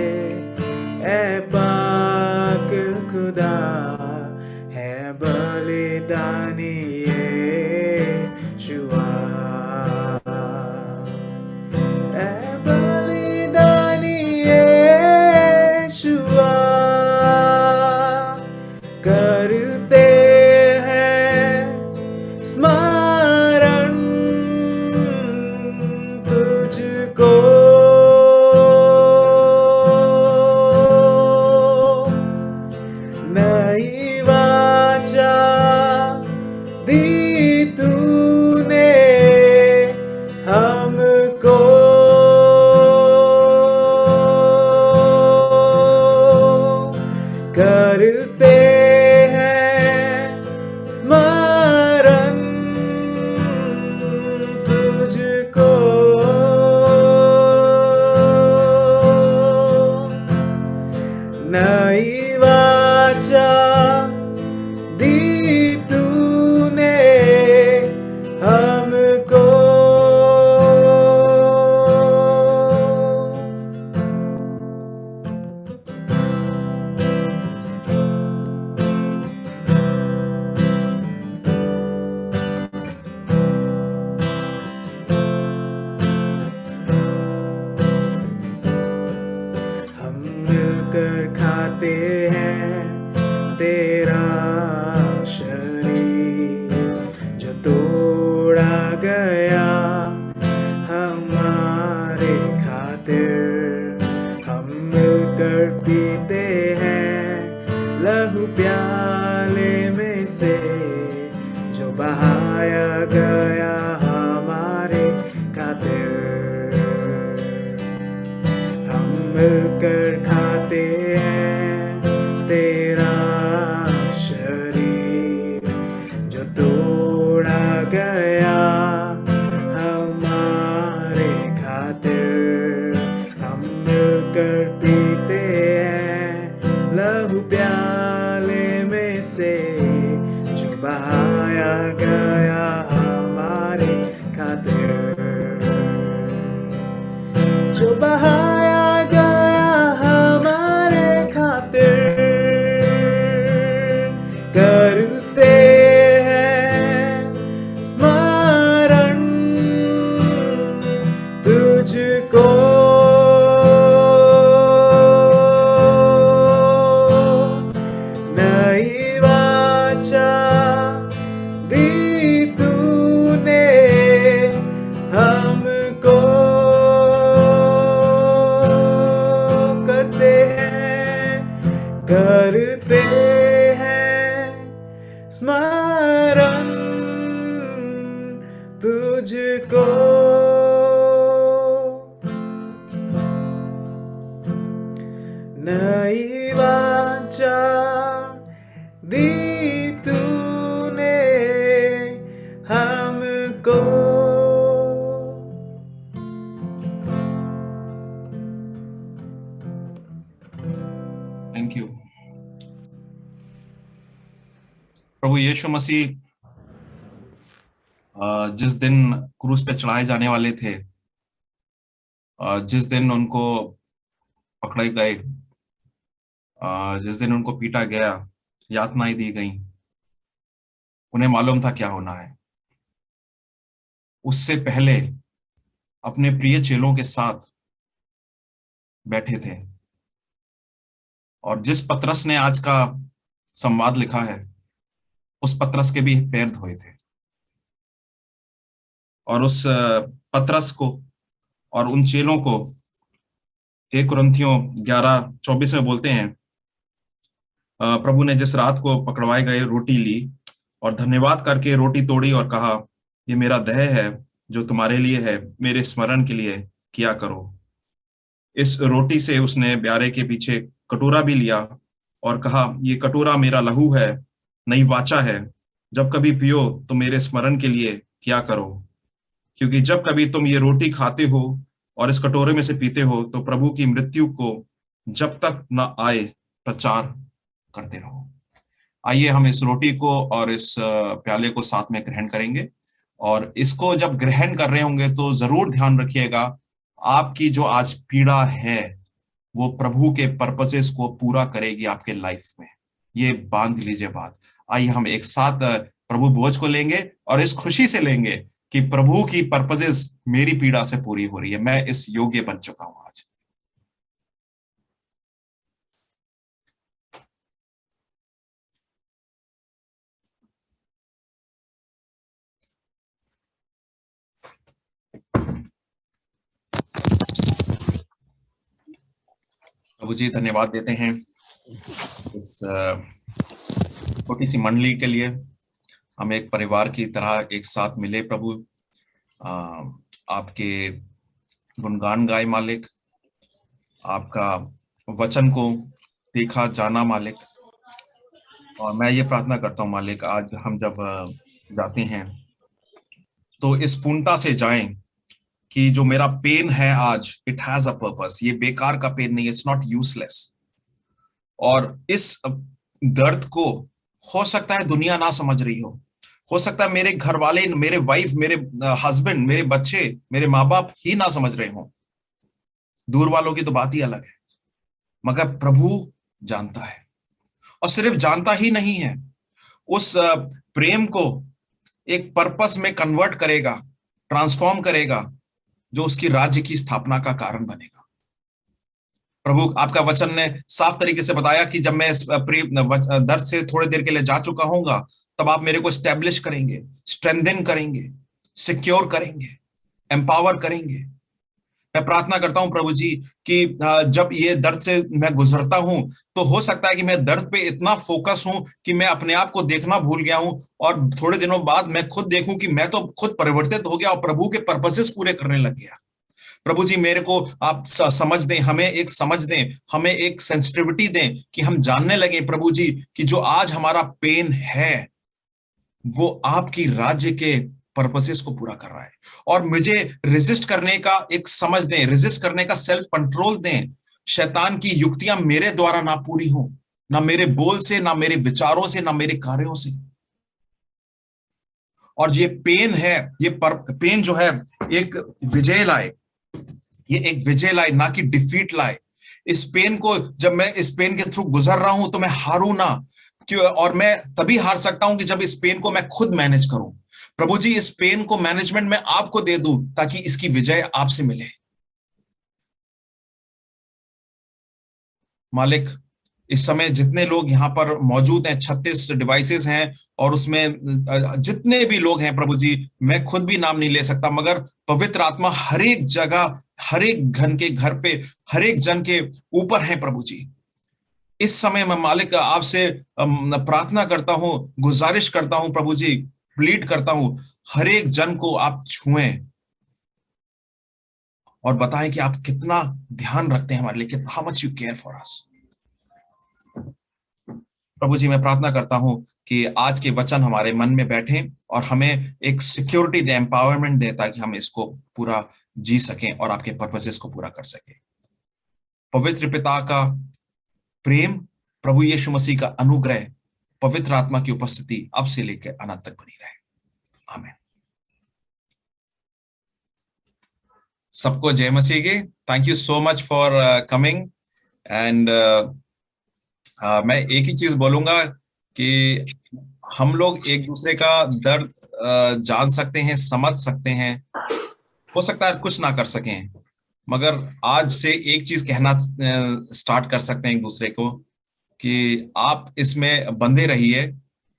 ऐ पाक खुदा, है बलिदानी यीशुआ, करते हैं स्मरण तुझको, नई वाचा दी तूने हमको, करते स्मरण तुझको, नई वाचा दी तूने हमको। मिलकर खाते हैं तेरा शरीर जो तोड़ा गया हमारे खातिर। हम मिलकर पीते हैं लहू प्याले में से जो बहाया गया हमारे खातिर। हम मिलकर खाते खातिर जो बहाया गया हमारे खातिर करते हैं स्मरण तुझको नई वाचा दी तूने हमको करते हैं स्मरण तुझको नई वाचा दी तूने हमको। Thank you. प्रभु यीशु मसीह जिस दिन क्रूस पे चढ़ाए जाने वाले थे, जिस दिन उनको पकड़े गए, जिस दिन उनको पीटा गया, यातनाएं दी गई, उन्हें मालूम था क्या होना है। उससे पहले अपने प्रिय चेलों के साथ बैठे थे और जिस पतरस ने आज का संवाद लिखा है उस पतरस के भी पैर धोए थे और उस पतरस को और उन चेलों को 1 कुरिन्थियों 11:24 में बोलते हैं, प्रभु ने जिस रात को पकड़वाए गए रोटी ली और धन्यवाद करके रोटी तोड़ी और कहा, ये मेरा देह है जो तुम्हारे लिए है, मेरे स्मरण के लिए किया करो। इस रोटी से उसने ब्यारे के पीछे कटोरा भी लिया और कहा, ये कटोरा मेरा लहू है, नई वाचा है, जब कभी पियो तो मेरे स्मरण के लिए किया करो। क्योंकि जब कभी तुम ये रोटी खाते हो और इस कटोरे में से पीते हो तो प्रभु की मृत्यु को जब तक न आए प्रचार करते रहो। आइए हम इस रोटी को और इस प्याले को साथ में ग्रहण करेंगे और इसको जब ग्रहण कर रहे होंगे तो जरूर ध्यान रखिएगा, आपकी जो आज पीड़ा है वो प्रभु के पर्पसेस को पूरा करेगी आपके लाइफ में। ये बांध लीजिए बात। आइए हम एक साथ प्रभु भोज को लेंगे और इस खुशी से लेंगे कि प्रभु की पर्पसेस मेरी पीड़ा से पूरी हो रही है, मैं इस योग्य बन चुका हूं आज। प्रभु जी धन्यवाद देते हैं इस छोटी सी मंडली के लिए। हम एक परिवार की तरह एक साथ मिले प्रभु, आपके गुणगान गाए मालिक, आपका वचन को देखा जाना मालिक। और मैं ये प्रार्थना करता हूँ मालिक, आज हम जब जाते हैं तो इस पूर्णता से जाएं कि जो मेरा पेन है आज, इट हैज अ पर्पस, ये बेकार का पेन नहीं, इट्स नॉट यूजलेस। और इस दर्द को हो सकता है दुनिया ना समझ रही हो सकता है मेरे घर वाले, मेरे वाइफ, मेरे हस्बैंड, मेरे बच्चे, मेरे माँ बाप ही ना समझ रहे हो, दूर वालों की तो बात ही अलग है, मगर प्रभु जानता है। और सिर्फ जानता ही नहीं है, उस प्रेम को एक पर्पस में कन्वर्ट करेगा, ट्रांसफॉर्म करेगा, जो उसकी राज्य की स्थापना का कारण बनेगा। प्रभु आपका वचन ने साफ तरीके से बताया कि जब मैं इस दर्द से थोड़ी देर के लिए जा चुका हूंगा, तब आप मेरे को स्टैब्लिश करेंगे, स्ट्रेंथन करेंगे, सिक्योर करेंगे, एम्पावर करेंगे। मैं प्रार्थना करता हूं प्रभु जी कि जब ये दर्द से मैं गुजरता हूं तो हो सकता है कि मैं दर्द पे इतना फोकस हूं कि मैं अपने आप को देखना भूल गया हूं और थोड़े दिनों बाद मैं खुद देखूं कि मैं तो खुद परिवर्तित हो गया और प्रभु के पर्पसेस पूरे करने लग गया। प्रभु जी मेरे को आप समझ दें, हमें एक समझ दें, हमें एक सेंसिटिविटी दें कि हम जानने लगे प्रभु जी कि जो आज हमारा पेन है वो आपकी राज्य के पर्पसेस को पूरा कर रहा है। और मुझे रेजिस्ट करने का एक समझ दें, रेजिस्ट करने का सेल्फ कंट्रोल दें। शैतान की युक्तियां मेरे द्वारा ना पूरी हो, ना मेरे बोल से, ना मेरे विचारों से, ना मेरे कार्यों से। और ये पेन है, ये पेन जो है एक विजय लाए, ये एक विजय लाए, ना कि डिफीट लाए। इस पेन को, जब मैं इस पेन के थ्रू गुजर रहा हूं तो मैं हारूं ना, क्यों? और मैं तभी हार सकता हूं कि जब इस पेन को मैं खुद मैनेज करूं। प्रभु जी, इस पेन को मैनेजमेंट में आपको दे दूं ताकि इसकी विजय आपसे मिले। मालिक, इस समय जितने लोग यहाँ पर मौजूद हैं, 36 डिवाइसेस हैं, और उसमें जितने भी लोग हैं प्रभु जी, मैं खुद भी नाम नहीं ले सकता, मगर पवित्र आत्मा हर एक जगह, हर एक घन के घर पे, हर एक जन के ऊपर है प्रभु जी। इस समय मैं मालिक आपसे प्रार्थना करता हूं, गुजारिश करता हूं प्रभु जी, प्लीड करता हूं, हर एक जन को आप छुएं और बताएं कि आप कितना ध्यान रखते हैं हमारे लिए, how much you care for us. प्रभु जी, मैं प्रार्थना करता हूं कि आज के वचन हमारे मन में बैठे और हमें एक सिक्योरिटी दे, एम्पावरमेंट दे, ताकि हम इसको पूरा जी सकें और आपके पर्पसेस को पूरा कर सकें। पवित्र पिता का प्रेम, प्रभु यीशु मसीह का अनुग्रह, पवित्र आत्मा की उपस्थिति अब से लेकर अनंत तक बनी रहे। आमीन। सबको जय मसीह की। Thank you so much for coming. And मैं एक ही चीज बोलूंगा कि हम लोग एक दूसरे का दर्द जान सकते हैं, समझ सकते हैं। हो सकता है कुछ ना कर सकें, मगर आज से एक चीज कहना स्टार्ट कर सकते हैं एक दूसरे को कि आप इसमें बंधे रहिए,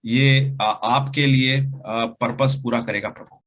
ये आपके लिए पर्पस पूरा करेगा प्रभु।